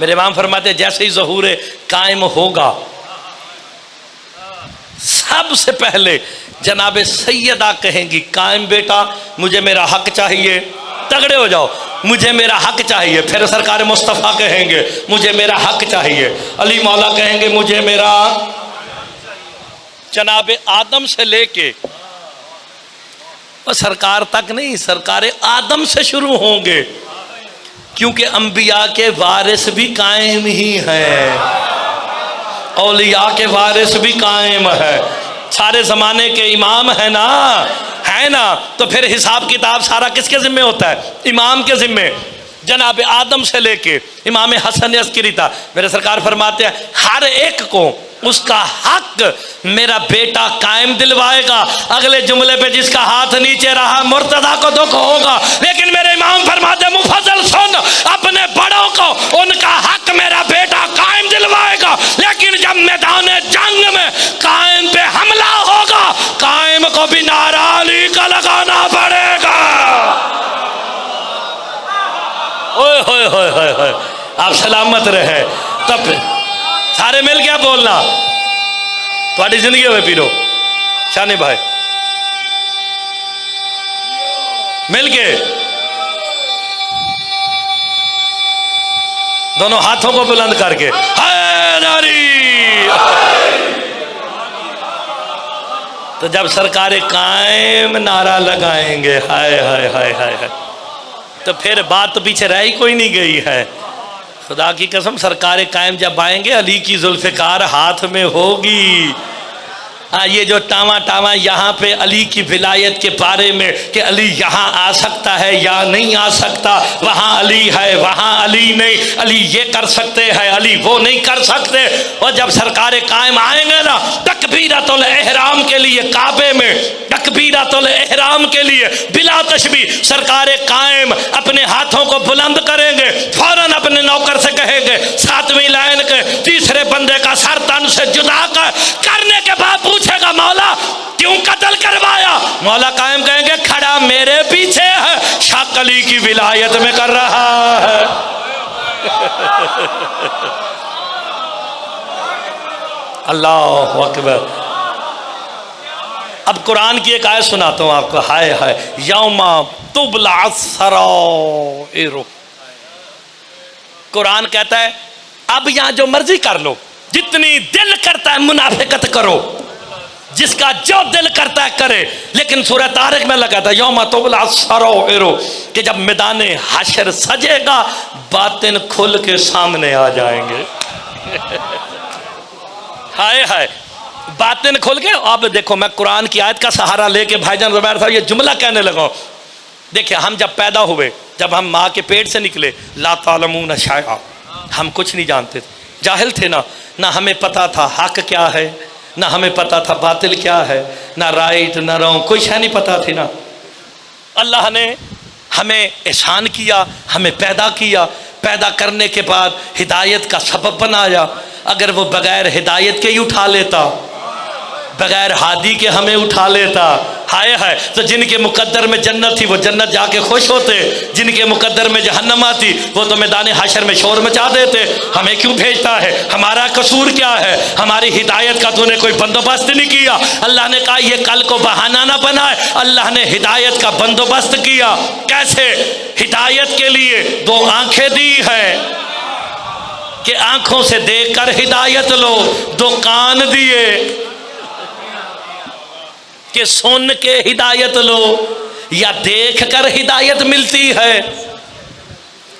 मेरे इमाम फरमाते जैसे ही ज़हूर कायम होगा सबसे पहले जनाब सैयदा कहेंगी कायम बेटा मुझे मेरा हक चाहिए, तगड़े हो जाओ, मुझे मेरा हक चाहिए। फिर सरकार मुस्तफ़ा कहेंगे मुझे मेरा हक चाहिए। अली मौला कहेंगे मुझे मेरा। जनाब आदम से लेके और सरकार तक नहीं, सरकार आदम से शुरू होंगे, क्योंकि अंबिया के वारिस भी कायम ही हैं, औलिया के वारिस भी कायम है, सारे ज़माने के इमाम है ना, है ना। तो फिर हिसाब किताब सारा किसके ज़िम्मे होता है? इमाम के ज़िम्मे। जनाब आदम से लेके इमाम हसन अस्करी था, मेरे सरकार फरमाते हैं हर एक को उसका हक मेरा बेटा कायम दिलवाएगा। अगले जुमले पे जिसका हाथ नीचे रहा मुर्तदा को दुख होगा, लेकिन मेरे इमाम फरमाते मुफज्जल सुन, अपने बड़ों को उनका हक मेरा बेटा कायम दिलवाएगा। लेकिन जब मैदान जंग में कायम पे हमला होगा, कायम को भी नारा अली का लगाना पड़ेगा। ओए होए होए होए होए, आप सलामत रहे। तब सारे मिल क्या बोलना थोड़ी जिंदगी हो पीरो शानी भाई मिल के दोनों हाथों को बुलंद करके हैदरी। तो जब सरकार कायम नारा लगाएंगे हाय हाय हाय हाय हाय, तो फिर बात तो पीछे रह ही कोई नहीं गई है। खुदा की कसम सरकार कायम जब आएंगे अली की जुल्फ़िकार हाथ में होगी। ये जो टावा टावा यहाँ पे अली की विलायत के बारे में कि अली यहाँ आ सकता है या नहीं आ सकता, वहाँ अली है वहाँ अली नहीं, अली ये कर सकते हैं अली वो नहीं कर सकते। और जब सरकार कायम आएंगे ना, तकबीरतुल एहराम के लिए काबे में तकबीरतुल एहराम के लिए बिला तशबीह सरकार कायम अपने हाथों को बुलंद करेंगे, फौरन अपने नौकर से कहेंगे सातवीं लाइन के तीसरे बंदे का सर तन से जुदा करने के बाद पूछेगा मौला क्यों कत्ल करवाया? मौला कायम कहेंगे खड़ा मेरे पीछे है, शक अली की विलायत में कर रहा है। अल्लाह अकबर। अब कुरान की एक आयत सुनाता हूँ आपको, हाय हाय यौमा तुबला सराइर। कुरान कहता है अब यहाँ जो मर्जी कर लो, जितनी दिल करता है मुनाफिकत करो, जिसका जो दिल करता है करे। लेकिन सूरह तारिक में लगा था यौमा तुबला सराइर कि जब मैदान हशर सजेगा बातिन खुल के सामने आ जाएंगे। हाय हाय बातिन खोल के। अब देखो मैं कुरान की आयत का सहारा लेके भाईजान ज़ुबैर साहब ये जुमला कहने लगा। देखिए हम जब पैदा हुए, जब हम माँ के पेट से निकले, ला तालमून शैआ, हम कुछ नहीं जानते थे, जाहिल थे ना, ना हमें पता था हक क्या है, ना हमें पता था बातिल क्या है, ना राइट ना रॉन्ग, कुछ है नहीं पता थी ना। अल्लाह ने हमें एहसान किया, हमें पैदा किया, पैदा करने के बाद हिदायत का सबब बनाया। अगर वो बगैर हिदायत के ही उठा लेता, बगैर हादी के हमें उठा लेता, हाय हाय, तो जिनके मुकद्दर में जन्नत थी वो जन्नत जाके खुश होते, जिनके मुकद्दर में जहन्नम आती वो तो मैदान हाशर में शोर मचा देते। हमें क्यों भेजता है? हमारा कसूर क्या है? हमारी हिदायत का तूने कोई बंदोबस्त नहीं किया। अल्लाह ने कहा ये कल को बहाना ना बनाए, अल्लाह ने हिदायत का बंदोबस्त किया। कैसे? हिदायत के लिए दो आंखें दी है कि आंखों से देखकर हिदायत लो, दो कान दिए कि सुन के हिदायत लो, या देख कर हिदायत मिलती है।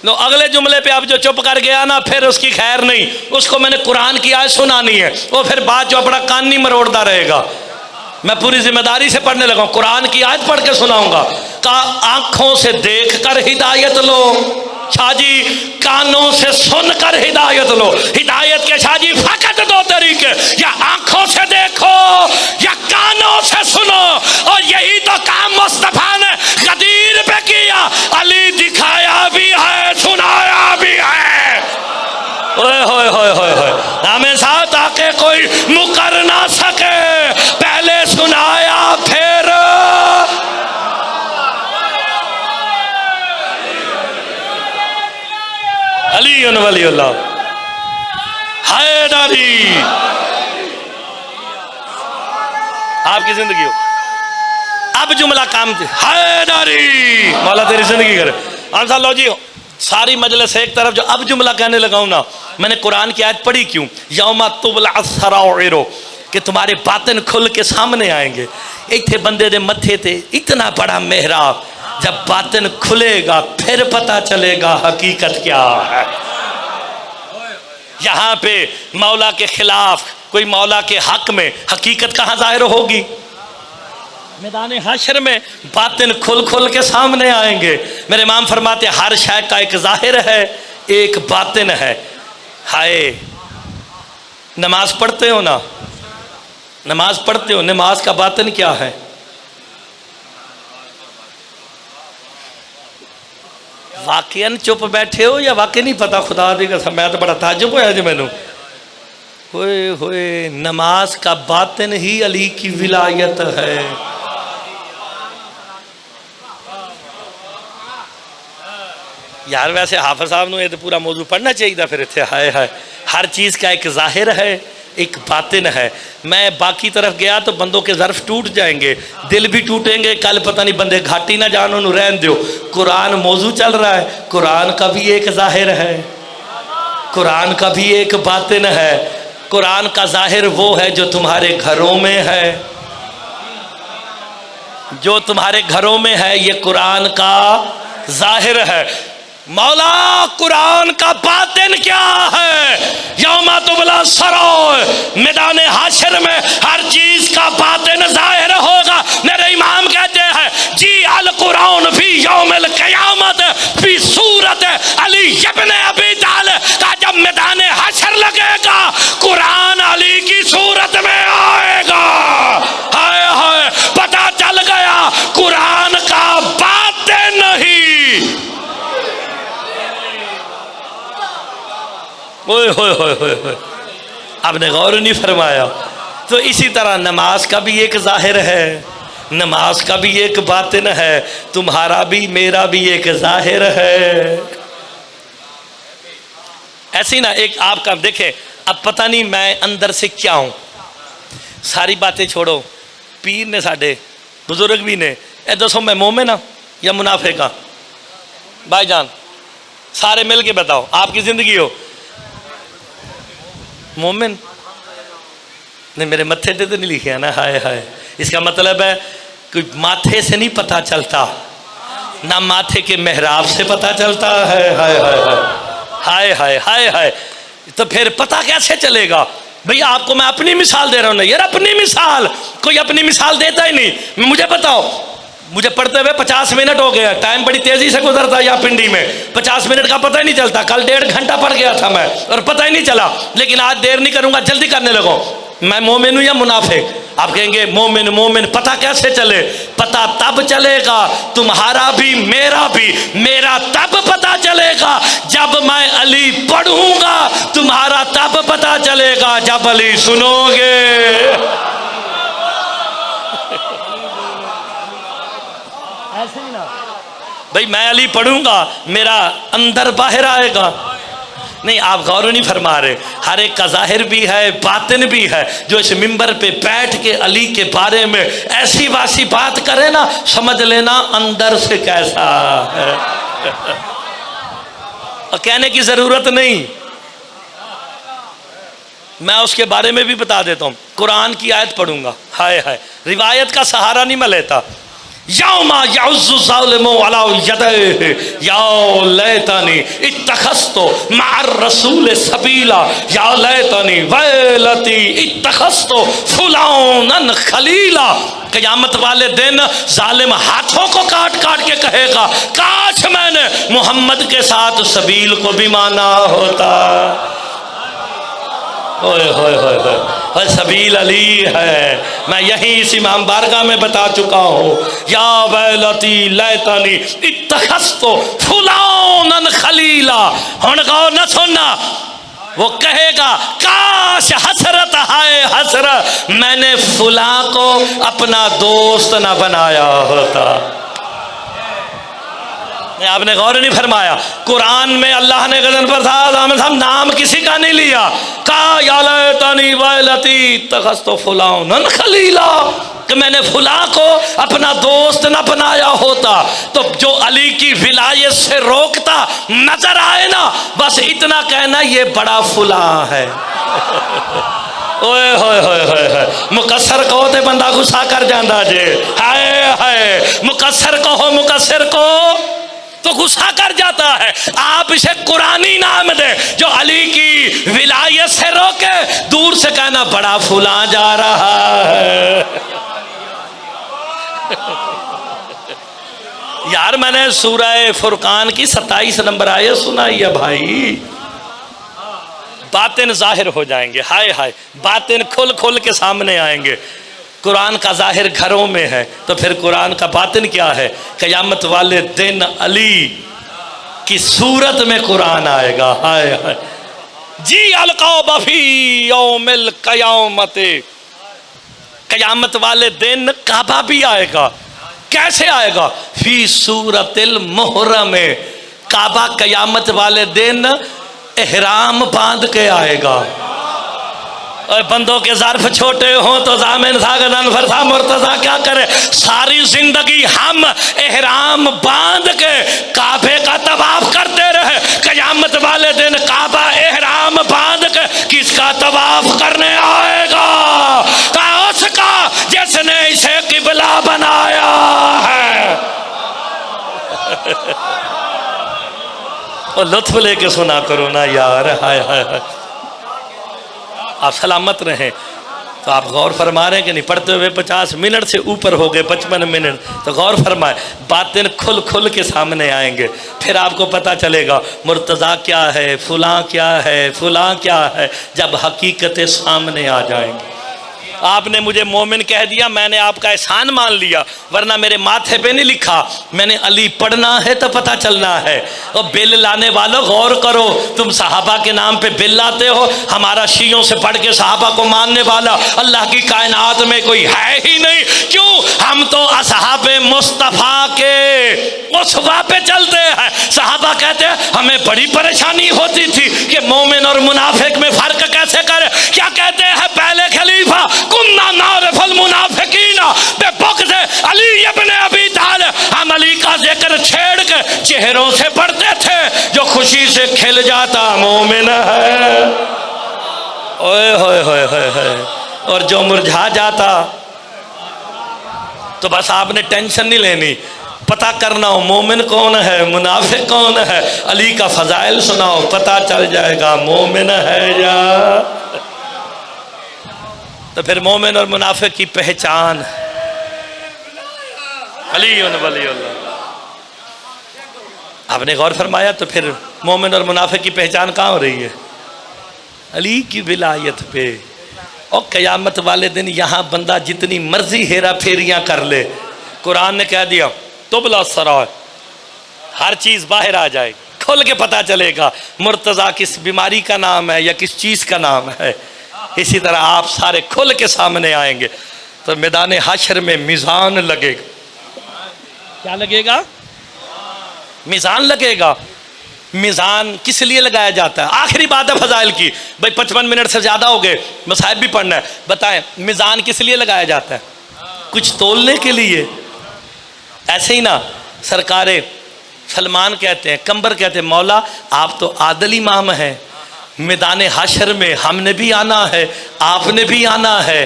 लो अगले जुमले पे अब जो चुप कर गया ना फिर उसकी खैर नहीं, उसको मैंने कुरान की आयत सुनानी है, वो फिर बात जो अपना कान नहीं मरोड़ता रहेगा। मैं पूरी जिम्मेदारी से पढ़ने लगा, कुरान की आयत पढ़ के सुनाऊंगा। कहा आंखों से देख कर हिदायत लो, शाहजी कानों से सुनकर हिदायत लो। हिदायत के शाहजी फकत दो तरीके, या आंखों से देखो या कानों से सुनो। और यही तो काम मुस्तफा ने गदीर पे किया, अली दिखाया भी है सुनाया भी है। के कोई मुकर ना सके, पहले सुनाया फिर अली वलीउल्लाह हैदरी। आपकी जिंदगी हो अब जुमला काम थे हैदरी, मौला तेरी जिंदगी करे। आंसर लो जी, सारी मजलिस एक तरफ जो अब जुमला कहने लगाऊं ना, मैंने कुरान की आयत पढ़ी क्यों, यौमा तुबला सराइरो, कि तुम्हारे बातिन खुल के सामने आएंगे। इतने बंदे दे मथे थे इतना बड़ा मेहराब, जब बातिन खुलेगा फिर पता चलेगा हकीकत क्या है। यहाँ पे मौला के खिलाफ कोई मौला के हक में हकीकत कहाँ जाहिर होगी, मैदान हाशर में बातिन खुल खुल के सामने आएंगे। मेरे इमाम फरमाते हर शय का एक जाहिर है एक बातिन है। हाय नमाज पढ़ते हो ना, नमाज पढ़ते हो, नमाज का बातिन क्या है? वाकई चुप बैठे हो या वाकई नहीं पता? खुदा दी कसम मैं तो बड़ा ताज्जुब होया जी मैनू। होए होए नमाज का बातिन ही अली की विलायत है। यार वैसे हाफिज साहब ने तो पूरा मौजू पढ़ना चाहिए फिर इतने। हाय हाय हर चीज़ का एक जाहिर है एक बातिन है। मैं बाकी तरफ गया तो बंदों के ज़र्फ टूट जाएंगे, दिल भी टूटेंगे, कल पता नहीं बंदे घाटी ना जान, उन्होंने रहन दो। कुरान मौजू चल रहा है, कुरान का भी एक जाहिर है, कुरान का भी एक बातिन है। कुरान का जाहिर वो है जो तुम्हारे घरों में है, जो तुम्हारे घरों में है, ये कुरान का जाहिर है। मौला कुरान का बातिन क्या है? यौमा तुबला सराय, मैदान हाशर में हर चीज का बातिन जाहिर होगा। मेरे इमाम कहते हैं जी अल कुरान भी यौमिल क़यामत भी सूरत अली इब्न अबी तालिब का, जब मैदान हाशर लगेगा कुरान अली की सूरत में आएगा। हाय हाय पता चल गया कुरान का बातिन नहीं। ओए होए होए होए होए, आपने गौर नहीं फरमाया। तो इसी तरह नमाज का भी एक जाहिर है, नमाज का भी एक बातिन है, तुम्हारा भी मेरा भी एक जाहिर है। ऐसी ना एक आपका देखें, अब पता नहीं मैं अंदर से क्या हूं, सारी बातें छोड़ो। पीर ने साडे बुजुर्ग भी ने ए दसो मैं मोमिन हाँ या मुनाफिक हाँ? भाईजान सारे मिल के बताओ, आपकी जिंदगी हो मोमिन? नहीं मेरे मत्थे पे तो नहीं लिखे है ना। हाय हाय इसका मतलब है कि माथे से नहीं पता चलता, ना माथे के मेहराब से पता चलता है। हाय हाय हाय हाय हाय हाय, तो फिर पता कैसे चलेगा? भैया आपको मैं अपनी मिसाल दे रहा हूँ ना यार, अपनी मिसाल, कोई अपनी मिसाल देता ही नहीं। मुझे बताओ, मुझे पढ़ते हुए 50 मिनट हो गया, टाइम बड़ी तेजी से गुजरता यहाँ पिंडी में, 50 मिनट का पता ही नहीं चलता। कल 1.5 घंटा पढ़ गया था मैं और पता ही नहीं चला, लेकिन आज देर नहीं करूंगा, जल्दी करने लगो। मैं मोमिन हूं या मुनाफिक? आप कहेंगे मोमिन मोमिन, पता कैसे चले? पता तब चलेगा तुम्हारा भी मेरा भी, मेरा तब पता चलेगा जब मैं अली पढ़ूंगा, तुम्हारा तब पता चलेगा जब अली सुनोगे। ऐसे ही ना भाई, मैं अली पढ़ूंगा मेरा अंदर बाहर आएगा। नहीं आप गौर नहीं फरमा रहे, हर एक का जाहिर भी है बातिन भी है। जो इस मिंबर पे बैठ के अली के बारे में ऐसी वासी बात करे ना, समझ लेना अंदर से कैसा है। और कहने की जरूरत नहीं, मैं उसके बारे में भी बता देता हूँ। कुरान की आयत पढ़ूंगा, हाय हाय रिवायत का सहारा नहीं मैं लेता। यौमा यउज़्ज़ु ज़ालिमु अला यदैहि या लैतनी इत्तखज़्तु मअर रसूल सबीला या लैतनी वैलती इत्तखज़्तु फुलानन खलीला। क़यामत वाले दिन जालिम हाथों को काट काट के कहेगा, काश मैंने मोहम्मद के साथ सबील को भी माना होता। ओए होए होए होए, सबील अली है। मैं यही इस इमाम बारगाह में बता चुका हूँ। या वैलती लैतनी इत्तखज़्तु फुलानन खलीला। हुण गौर न सुनना, वो कहेगा काश हसरत हाय हसरत, मैंने फुला को अपना दोस्त ना बनाया होता। आपने गौर नहीं फरमाया, कुरान में अल्लाह ने गजन पर साहब नाम किसी का नहीं लिया। का यालतनी वलती तखस्तो फुलाउन खलीला, कि मैंने फुला को अपना दोस्त न बनाया होता। तो जो अली की विलायत से रोकता नजर आए ना, बस इतना कहना ये बड़ा फुला है। ओए होए होए होए, मुकस्सर कहो तो बंदा गुस्सा कर जाता जे, हाय हाय मुकस्सर कहो मुकस्सर को तो गुस्सा कर जाता है। आप इसे कुरानी नाम दे जो अली की विलायत से रोके, दूर से कहना बड़ा फुला जा रहा है। यार मैंने सूरह फुरकान की 27 नंबर आयत सुनाई है भाई, बातें जाहिर हो जाएंगे, हाय हाय बातें खुल खुल के सामने आएंगे। कुरान का जाहिर घरों में है, तो फिर कुरान का बातिन क्या है? क़यामत वाले दिन अली की सूरत में कुरान आएगा, हाय हाय जी अलकाओ बफी यौमिल क़यामत, क़यामत वाले दिन काबा भी आएगा। कैसे आएगा? फी सूरतिल मुहर्रम, काबा क़यामत वाले दिन एहराम बांध के आएगा। और बंदों के ज़र्फ छोटे हों तो जामिन सागदन फरसा मुर्तज़ा क्या करे, सारी जिंदगी हम एहराम बांध के काबे का तवाफ करते रहे। क़यामत वाले दिन काबा एहराम बांध के किसका तवाफ करने आएगा? का उसका जिसने इसे किबला बनाया है। और लुत्फ लेके सुना करो ना यार, हाय हाय हाय। आप सलामत रहें। तो आप गौर फरमा रहे हैं कि नहीं? पढ़ते हुए 50 मिनट से ऊपर हो गए, 55 मिनट। तो गौर फरमाए, बातें खुल खुल के सामने आएंगे, फिर आपको पता चलेगा मुर्तज़ा क्या है, फुला क्या है, फुला क्या है, जब हकीकतें सामने आ जाएंगी। आपने मुझे मोमिन कह दिया, मैंने आपका एहसान मान लिया, वरना मेरे माथे पे नहीं लिखा। मैंने अली पढ़ना है तो पता चलना है। और बिल लाने वालों गौर करो, तुम सहाबा के नाम पे बिल लाते हो। हमारा शियों से पढ़ के सहाबा को मानने वाला अल्लाह की कायनात में कोई है ही नहीं। क्यों? हम तो असहाबे मुस्तफ़ा के उसवा पे चलते हैं। सहाबा कहते हैं हमें बड़ी परेशानी होती थी कि मोमिन और मुनाफिक में फ़र्क कैसे करें। क्या कहते हैं पहले खलीफा? कुन्ना नारिफुल मुनाफिकीना बेबुग़्ज़ अली इब्न अबी तालिब, हम अली का जिक्र छेड़ के चेहरों से पढ़ते थे। जो खुशी से खिल जाता मोमिन है, ओए होए होए होए, और जो मुरझा जाता तो बस आपने टेंशन नहीं लेनी, पता करना हो मोमिन कौन है, मुनाफिक कौन है। अली का फजाइल सुनाओ, पता चल जाएगा मोमिन है या। तो फिर मोमिन और मुनाफिक की पहचान अली वलीउल्लाह। आपने गौर फरमाया, तो फिर मोमिन और मुनाफिक की पहचान कहाँ हो रही है? अली की विलायत पे। और क़यामत वाले दिन यहाँ बंदा जितनी मर्जी हेरा फेरियाँ कर ले, कुरान ने कह दिया तुबला सराय, हर चीज़ बाहर आ जाएगी, खुल के पता चलेगा मुर्तज़ा किस बीमारी का नाम है या किस चीज़ का नाम है। इसी तरह आप सारे खुल के सामने आएंगे। तो मैदान हशर में मीज़ान लगेगा। क्या लगेगा? मीज़ान लगेगा। मीज़ान किस लिए लगाया जाता है? आखिरी बात है फजाइल की भाई, 55 मिनट से ज़्यादा हो गए, मसाइब भी पढ़ना है। बताएं मीज़ान किस लिए लगाया जाता है? कुछ तोलने के लिए। ऐसे ही ना सरकारे सलमान कहते हैं, कंबर कहते हैं, मौला आप तो आदिल इमाम हैं, मैदान हाशर में हमने भी आना है, आपने भी आना है,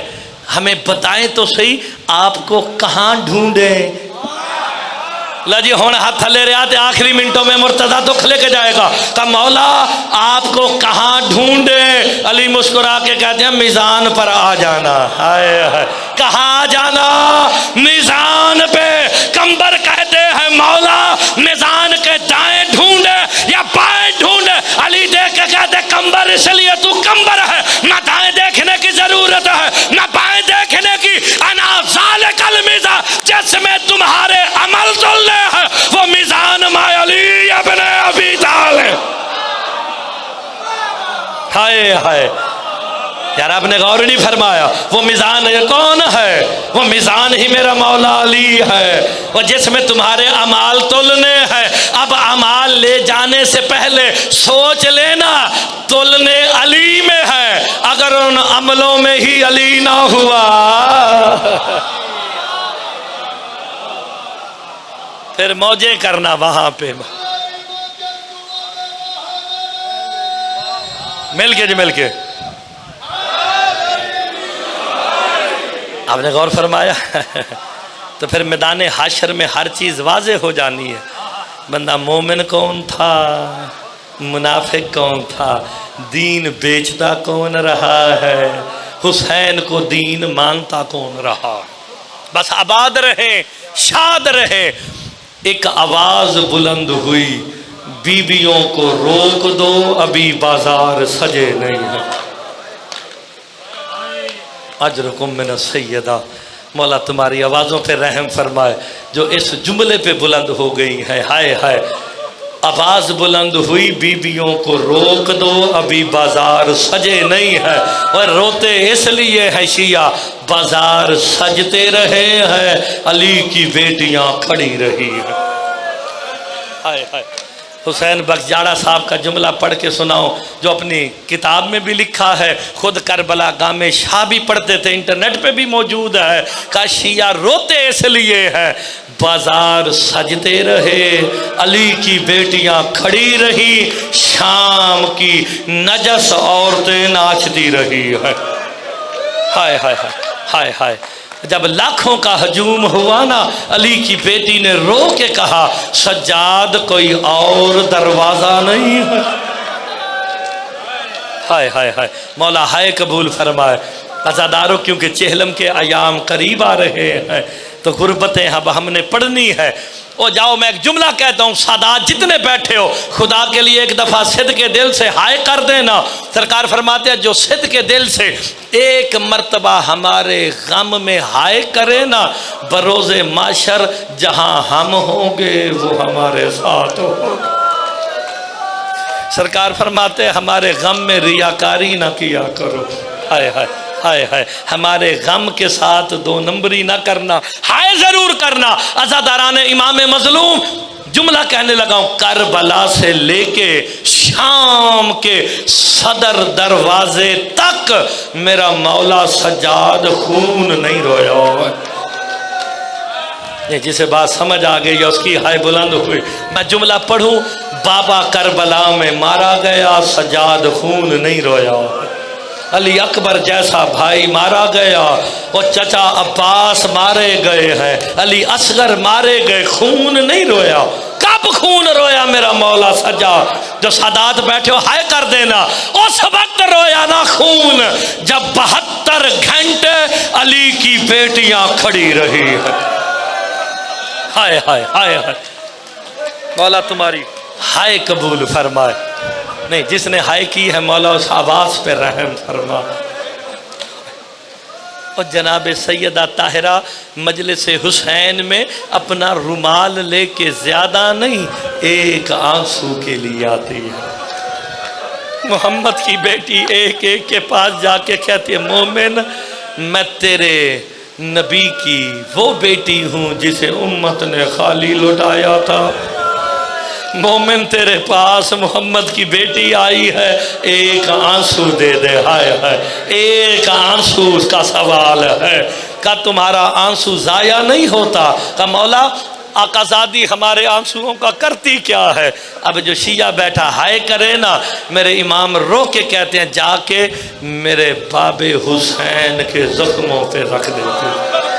हमें बताएं तो सही आपको कहाँ ढूंढें। ला जी हुण हाथ थले रहा थे, आखिरी मिनटों में मुर्तज़ा दुख लेके जाएगा। का मौला आपको कहाँ ढूंढे? अली मुस्कुरा के कहते हैं मीज़ान पर आ जाना। हाय हाय, कहाँ आ जाना? मीज़ान पे। कंबर कहते हैं मौला मीज़ान के दाएं ढूंढे या बाएं ढूंढे? अली देख के कहते कंबर इसलिए तू कंबर है, ना दाएं देखने की जरूरत है ना बाएं देखने की। अना ज़ालिकल मीज़ान, जिसमें तुम्हारे अमल तुलने है, वो मीज़ान माय अली इब्न अबी तालिब। हाय हाय यार, आपने गौर नहीं फरमाया। वो मिज़ान ये कौन है? वो मिज़ान ही मेरा मौला अली है, वो जिसमें तुम्हारे अमाल तुलने हैं। अब अमाल ले जाने से पहले सोच लेना तुलने अली में है, अगर उन अमलों में ही अली ना हुआ फिर मौजे करना वहां पे। मिल के जी, मिल के आपने गौर फरमाया तो फिर मैदान हाशर में हर चीज़ वाजे हो जानी है। बंदा मोमिन कौन था, मुनाफिक कौन था, दीन बेचता कौन रहा है, हुसैन को दीन मानता कौन रहा। बस आबाद रहे, शाद रहे। एक आवाज़ बुलंद हुई, बीवियों को रोक दो, अभी बाजार सजे नहीं है। अजरकुम मिन सैयदा, मौला तुम्हारी आवाज़ों पे रहम फरमाए जो इस जुमले पे बुलंद हो गई है। हाय हाय, आवाज़ बुलंद हुई, बीबियों को रोक दो, अभी बाजार सजे नहीं है। और रोते इसलिए है शिया, बाजार सजते रहे हैं, अली की बेटियां खड़ी रही है। हाय हाय, हुसैन बख्जाड़ा साहब का जुमला पढ़ के सुनाओ जो अपनी किताब में भी लिखा है, खुद करबला गामे शाह भी पढ़ते थे, इंटरनेट पे भी मौजूद है। का शिया रोते इसलिए है, बाजार सजते रहे, अली की बेटियां खड़ी रही, शाम की नजस औरतें नाचती रही है। हाय हाय हाय हाय हाय, जब लाखों का हजूम हुआ ना, अली की बेटी ने रो के कहा, सज्जाद कोई और दरवाजा नहीं है। हाय हाय हाय, मौला हाय कबूल फरमाए। अज़ादारों, क्योंकि चेहलम के अयाम करीब आ रहे हैं तो गुर्बतें अब हमने पढ़नी है। ओ जाओ, मैं एक जुमला कहता हूँ, सादात जितने बैठे हो, खुदा के लिए एक दफ़ा सिद्ध के दिल से हाय कर देना। सरकार फरमाते हैं, जो सिद्ध के दिल से एक मर्तबा हमारे गम में हाय करे ना, बरोज़े माशर जहाँ हम होंगे वो हमारे साथ होगा। सरकार फरमाते हैं, हमारे गम में रियाकारी ना किया करो। हाय हाय हाय हाय, हमारे गम के साथ दो नंबरी ना करना, हाय जरूर करना। अज़ादारान इमाम मजलूम, जुमला कहने लगा हूं, करबला से लेके शाम के सदर दरवाजे तक मेरा मौला सज्जाद खून नहीं रोया। ये जिसे बात समझ आ गई है उसकी हाय बुलंद हुई। मैं जुमला पढ़ूं, बाबा करबला में मारा गया, सज्जाद खून नहीं रोया। अली अकबर जैसा भाई मारा गया, और चचा अब्बास मारे गए हैं, अली असगर मारे गए, खून नहीं रोया। कब खून रोया मेरा मौला सजा? जो सादात बैठे हो हाय कर देना, उस वक्त रोया ना खून जब 72 घंटे अली की बेटियां खड़ी रही है। हाय हाय हाय हाय, मौला तुम्हारी हाय कबूल फरमाए। नहीं, जिसने हाय की है मौला उस आवाज़ पे रहम फरमा। और जनाब सैयदा ताहिरा मजलिस हुसैन में अपना रुमाल लेके ज़्यादा नहीं, एक आंसू के लिए आती है। मोहम्मद की बेटी एक एक के पास जाके कहती है, मोमिन मैं तेरे नबी की वो बेटी हूँ जिसे उम्मत ने खाली लुटाया था। मोमिन तेरे पास मोहम्मद की बेटी आई है, एक आंसू दे दे। हाय हाय, एक आंसू उसका सवाल है। का तुम्हारा आंसू ज़ाया नहीं होता? का मौला आकाज़ादी हमारे आंसुओं का करती क्या है? अब जो शिया बैठा हाय करे ना, मेरे इमाम रो के कहते हैं, जाके मेरे बाबे हुसैन के ज़ख्मों पे रख देते।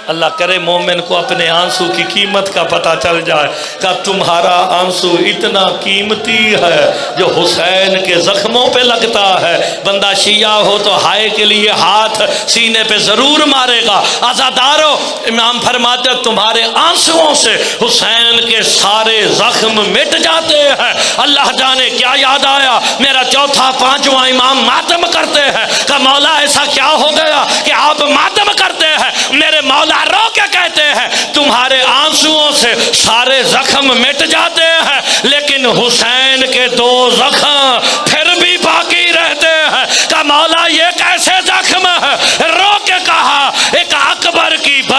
अल्लाह करे मोमिन को अपने आंसू की कीमत का पता चल जाए। का तुम्हारा आंसू इतना कीमती है जो हुसैन के जख्मों पे लगता है। बंदा शिया हो तो हाय के लिए हाथ सीने पे ज़रूर मारेगा। आज़ादारो, इमाम फरमाते तुम्हारे आंसुओं से हुसैन के सारे जख्म मिट जाते हैं। अल्लाह जाने क्या याद आया, मेरा चौथा पांचवा इमाम मातम करते हैं। का मौला ऐसा क्या हो गया कि आप मातम करते हैं? मेरे मौला रो के कहते हैं, तुम्हारे आंसुओं से सारे जख्म मिट जाते हैं, लेकिन हुसैन के दो जख्म फिर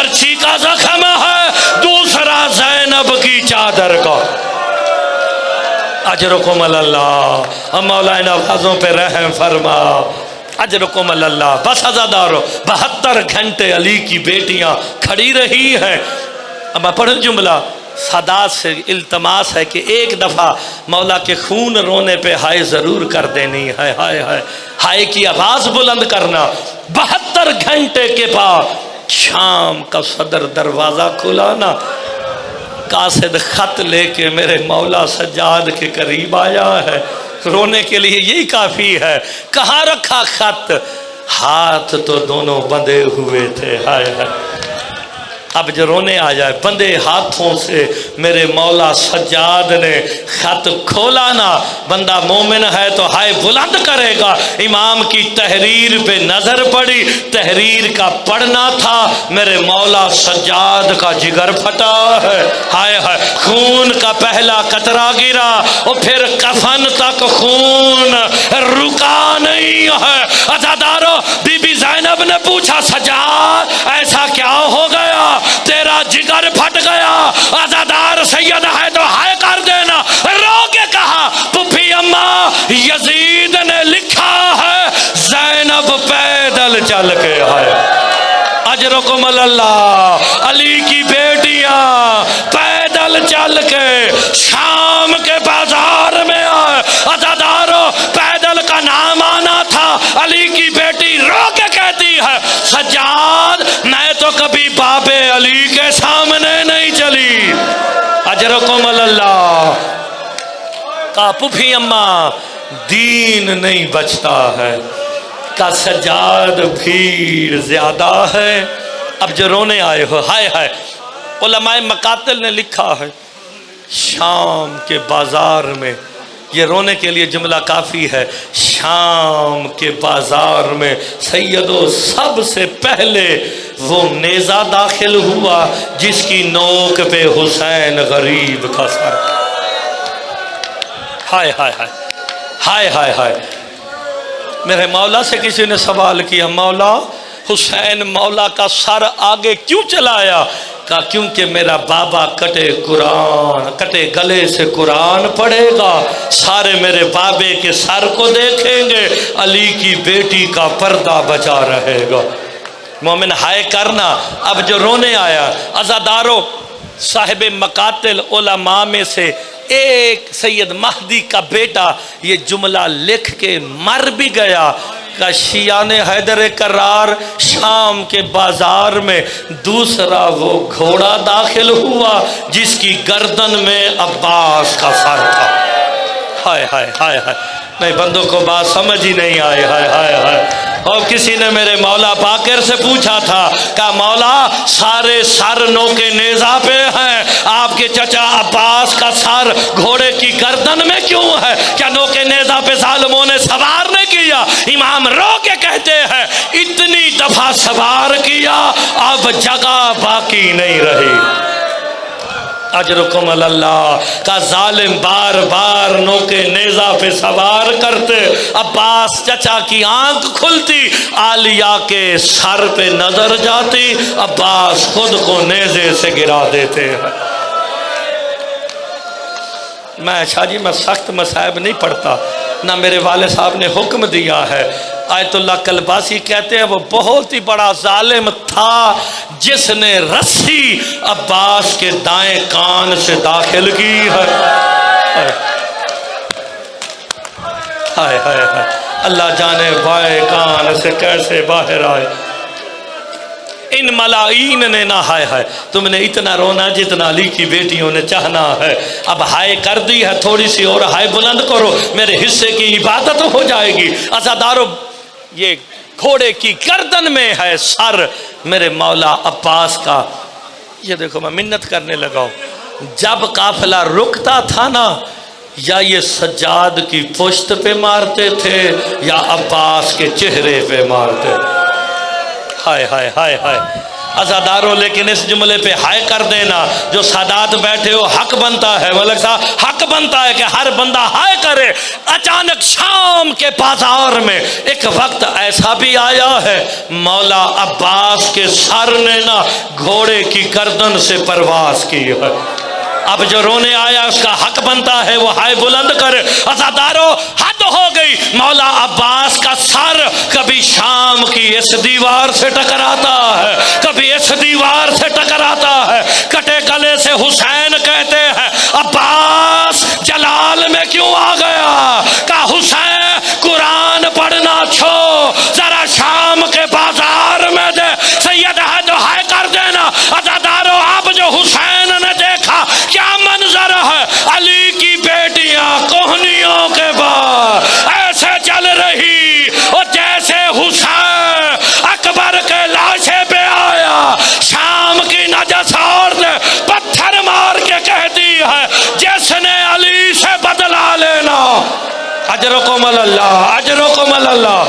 बर्छी का जख्म है, दूसरा ज़ैनब की चादर का। अजरुकुम अल्लाह, मौला इन आवाज़ों पे रहम फरमा। अजरुकुम अल्लाह। बस अज़ादारो 72 घंटे अली की बेटियां खड़ी रही हैं। अब मैं पढ़ूं जुमला, सादात से इल्तमास है कि एक दफ़ा मौला के खून रोने पे हाय ज़रूर कर देनी है। हाय हाय हाय की आवाज़ बुलंद करना। 72 घंटे के बाद शाम का सदर दरवाज़ा खुला ना, कासिद ख़त लेके मेरे मौला सज्जाद के करीब आया है। रोने के लिए यही काफ़ी है। कहाँ रखा ख़त? हाथ तो दोनों बंधे हुए थे। हाय हाय। अब जो रोने आ जाए, बंदे हाथों से मेरे मौला सज्जाद ने ख़त खोला ना, बंदा मोमिन है तो हाय बुलंद करेगा। इमाम की तहरीर पे नज़र पड़ी, तहरीर का पढ़ना था, मेरे मौला सज्जाद का जिगर फटा है। हाय हाय, खून का पहला कतरा गिरा और फिर कफन तक खून रुका नहीं है। अज़ादारो, बीबी ज़ैनब ने पूछा, सज्जाद ऐसा क्या हो गया, तेरा जिगर फट गया? अज़ादार सैयद है तो हाय कर देना। रो के कहा, पुफी अम्मा यजीद ने लिखा है ज़ैनब पैदल चल के है। अजरुकुम अल्लाह। अली की बेटियां पैदल चल के शाम के बाजार में आए। अज़ादारो, पैदल का नाम आना था। अली की बेटी रो के कहती है, सज्जाद मैं तो कभी बाबे अली के सामने नहीं चली। अजरुकुम अल्लाह। का पुफी अम्मा दीन नहीं बचता है, का सज्जाद भीड़ ज्यादा है। अब जो रोने आए हो, हाय हाय, उलमाए मकातिल ने लिखा है शाम के बाजार में, ये रोने के लिए जुमला काफ़ी है। शाम के बाजार में सैयदो सबसे पहले वो नेज़ा दाखिल हुआ जिसकी नोक पे हुसैन गरीब का सर। हाय हाय हाय हाय हाय हाय। मेरे मौला से किसी ने सवाल किया, मौला हुसैन मौला का सर आगे क्यों चलाया? कहा क्योंकि मेरा बाबा कटे कुरान, कटे गले से कुरान पढ़ेगा, सारे मेरे बाबे के सर को देखेंगे, अली की बेटी का पर्दा बचा रहेगा। मोमिन हाय करना। अब जो रोने आया, अज़ादारो साहिब मकातिल उलमा में से एक सैयद महदी का बेटा ये जुमला लिख के मर भी गया का शियान हैदर करार शाम के बाजार में दूसरा वो घोड़ा दाखिल हुआ जिसकी गर्दन में अब्बास का सर था। हाय हाय हाय हाय। नहीं, बंदों को बात समझ ही नहीं आई। हाय हाय हाय। और किसी ने मेरे मौला बाकर से पूछा था, क्या मौला सारे सर नोके नेज़ा पे हैं, आपके चचा अब्बास का सर घोड़े की गर्दन में क्यों है? क्या नोके नेज़ा पे ज़ालिमों ने सवार नहीं किया? इमाम रो के कहते हैं, इतनी दफा सवार किया अब जगह बाकी नहीं रही। अजरुकुम अल्लाह। का जालिम बार बार नोके नेज़ा पे सवार करते, अब्बास चचा की आंख खुलती, आलिया के सर पे नजर जाती, अब्बास खुद को नेज़े से गिरा देते हैं। मैं शाह जी मैं सख्त मसाइब नहीं पढ़ता, ना मेरे वाले साहब ने हुक्म दिया है। आयतुल्लाह कलबासी कहते हैं वो बहुत ही बड़ा जालिम था जिसने रस्सी अब्बास के दाएं कान से दाखिल की है। हाय हाय हाय। अल्लाह जाने बाएं कान से कैसे बाहर आए। इन मलाइन ने ना हाय हाय तुमने इतना रोना जितना अली की बेटियों ने चाहना है। अब हाय कर दी है, थोड़ी सी और हाय बुलंद करो, मेरे हिस्से की इबादत हो जाएगी। अज़ादारो ये घोड़े की गर्दन में है सर मेरे मौला अब्बास का। ये देखो मैं मिन्नत करने लगा हूं, जब काफिला रुकता था ना, या ये सज्जाद की पुश्त पे मारते थे या अब्बास के चेहरे पे मारते। हाय हाय हाय हाय। अज़ादारों लेकिन इस जुमले पे हाय कर देना। जो सादात बैठे हो, हक बनता है मलक साहब, हक बनता है कि हर बंदा हाय करे। अचानक शाम के बाजार में एक वक्त ऐसा भी आया है, मौला अब्बास के सर ने ना घोड़े की गर्दन से परवास की है। अब जो रोने आया उसका हक बनता है वो हाय बुलंद करे। अज़ादारों हद हो गई, मौला अब्बास का सर कभी शाम की इस दीवार से टकराता है, कभी इस दीवार से टकराता है। कटे गले से हुसैन कहते हैं अब्बास जलाल में क्यों आ गया? का हुसैन कुरान पढ़ना छोड़, जरा शाम के बाजार में दे सैयद है तो हाय कर देना। अज़ादारों अब जो हुसैन ने देखा क्या मंजर है, अली की बेटियां कोहनियों के बाद ऐसे चल रही और जैसे हुसैन अकबर के लाशे पे आया, शाम की नजस औरत पत्थर मार के कहती है जिसने अली से बदला लेना अजरुकुम अल्लाह, अजरुकुम अल्लाह।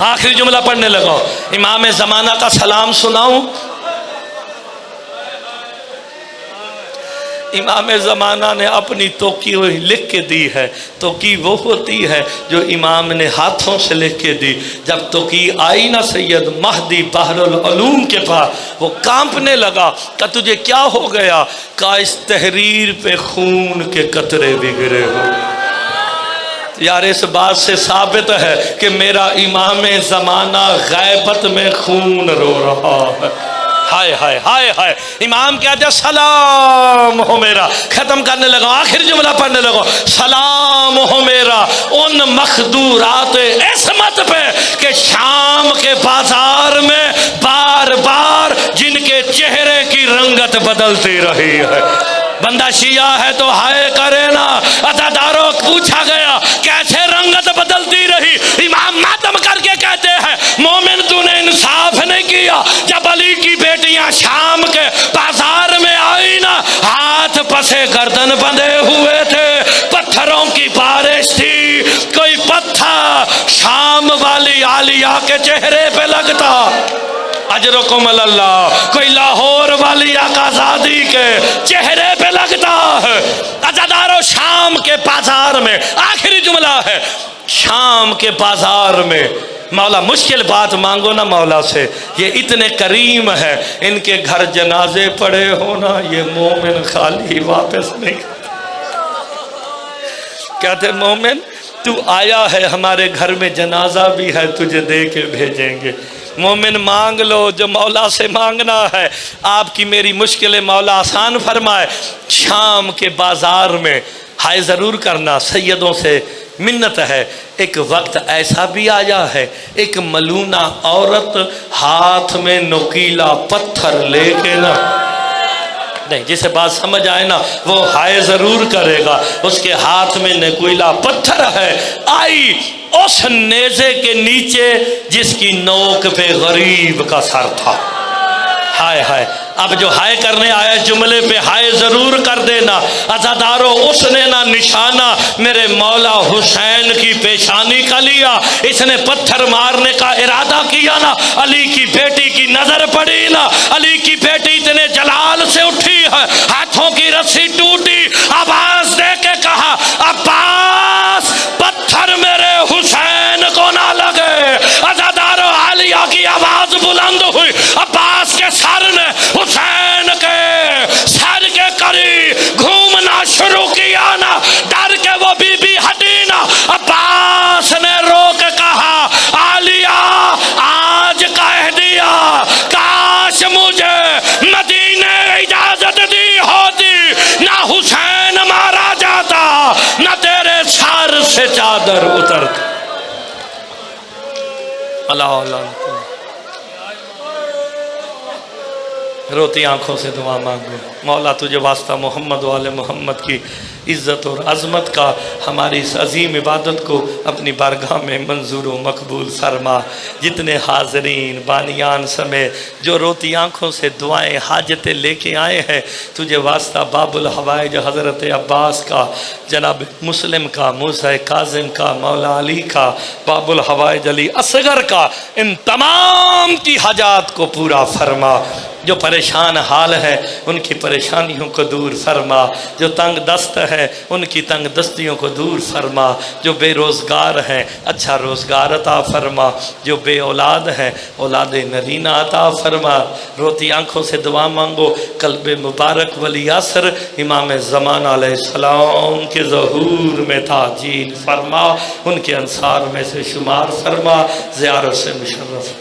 आखिरी जुमला पढ़ने लगो, इमाम ज़माना का सलाम सुनाऊं। इमाम ज़माना ने अपनी तोकी लिख के दी है। तोकी वो होती है जो इमाम ने हाथों से लिख के दी। जब तोकी आई ना सैयद महदी बहरुल उलूम के पास, वो कांपने लगा। का तुझे क्या हो गया? का इस तहरीर पे खून के कतरे भी गिरे हो। यार इस बात से साबित है कि मेरा इमाम ज़माना गैबत में खून रो रहा है। हाय हाय हाय हाय। इमाम कहते सलाम हो मेरा, खत्म करने लगा, आखिर जुमला पढ़ने लगो, सलाम हो मेरा उन मखदूरात इसमत पे कि शाम के बाजार में बार बार जिनके चेहरे की रंगत बदलती रही है। बंदा शिया है तो हाय करे ना। अज़ादारों पूछा गया कैसे रंगत बदलती रही? इमाम मातम करके कहते हैं मोमिन तूने इंसाफ नहीं किया। जब अली की बेटियां शाम के बाजार में आई ना, हाथ पसे गर्दन बंधे हुए थे, पत्थरों की बारिश थी। कोई पत्थर शाम वाली आलिया के चेहरे पे लगता अजरुकुम अल्लाह, कोई लाहौर वाली आकाजादी के चेहरे पे लगता है। अज़ादारों शाम के बाजार में, आखिरी जुमला है, शाम के बाजार में मौला मुश्किल बात मांगो ना मौला से, ये इतने करीम है, इनके घर जनाजे पड़े हो ना, ये मोमिन खाली वापस नहीं। कहते मोमिन तू आया है, हमारे घर में जनाजा भी है, तुझे दे के भेजेंगे। मोमिन मांग लो जो मौला से मांगना है। आपकी मेरी मुश्किलें मौला आसान फरमाए। शाम के बाजार में हाय ज़रूर करना, सैयदों से मिन्नत है। एक वक्त ऐसा भी आया है, एक मलूना औरत हाथ में नुकीला पत्थर लेके ना, नहीं जिसे बात समझ आए ना वो हाय ज़रूर करेगा। उसके हाथ में नुकीला पत्थर है, आई उस नेज़े के नीचे जिसकी नोक पे गरीब का सर था। हाय हाय। अब जो हाय करने आया जुमले पे हाय ज़रूर कर देना। अज़ादारों उसने ना निशाना मेरे मौला हुसैन की पेशानी का लिया, इसने पत्थर मारने का इरादा किया ना, अली की बेटी की नज़र पड़ी ना, अली की बेटी इतने जलाल से उठी है, हाथों की रस्सी टूटी, आवाज़ दे के कहा अब्बास पत्थर मेरे हुसैन को ना लगे। अज़ादारों आलिया की आवाज़ बुलंद हुई, अब्बास के सर ने हुसैन के सर के करीब घूमना शुरू किया ना, डर के वो बीबी हटी ना। अब्बास ने रोक कहा आलिया आज कह दिया, काश मुझे मदीने इजाजत दी होती, ना हुसैन मारा जाता, ना तेरे सर से चादर उतरती। अल्लाह अल्लाह। रोती आंखों से दुआ मांगो, मौला तुझे वास्ता मोहम्मद वाले मोहम्मद की इज़्ज़त और अज़मत का हमारी इस अजीम इबादत को अपनी बारगाह में मंजूर व मकबूल फरमा। जितने हाजरीन बानियान समेत जो रोती आँखों से दुआएं हाजतें लेके आए हैं, तुझे वास्ता बाबुल हवाइज हज़रत अब्बास का, जनाब मुस्लिम का, मूसा काज़िम का, मौला अली का, बाबुल हवाइज अली असगर का, इन तमाम की हाजात को पूरा फरमा। जो परेशान हाल है उनकी परेशानियों को दूर फरमा। जो तंग दस्त है उनकी तंग दस्तियों को दूर फरमा। जो बेरोज़गार हैं अच्छा रोज़गार अता फरमा। जो बे औलाद हैं औलाद नरीना अता फरमा। रोती आँखों से दुआ मांगो। कल्ब मुबारक वली असर इमाम ज़मान अलैहिस्सलाम के ज़हूर में ताजील फरमा। उनके अंसार में से शुमार फरमा। ज़ियारत से मुशर्रफ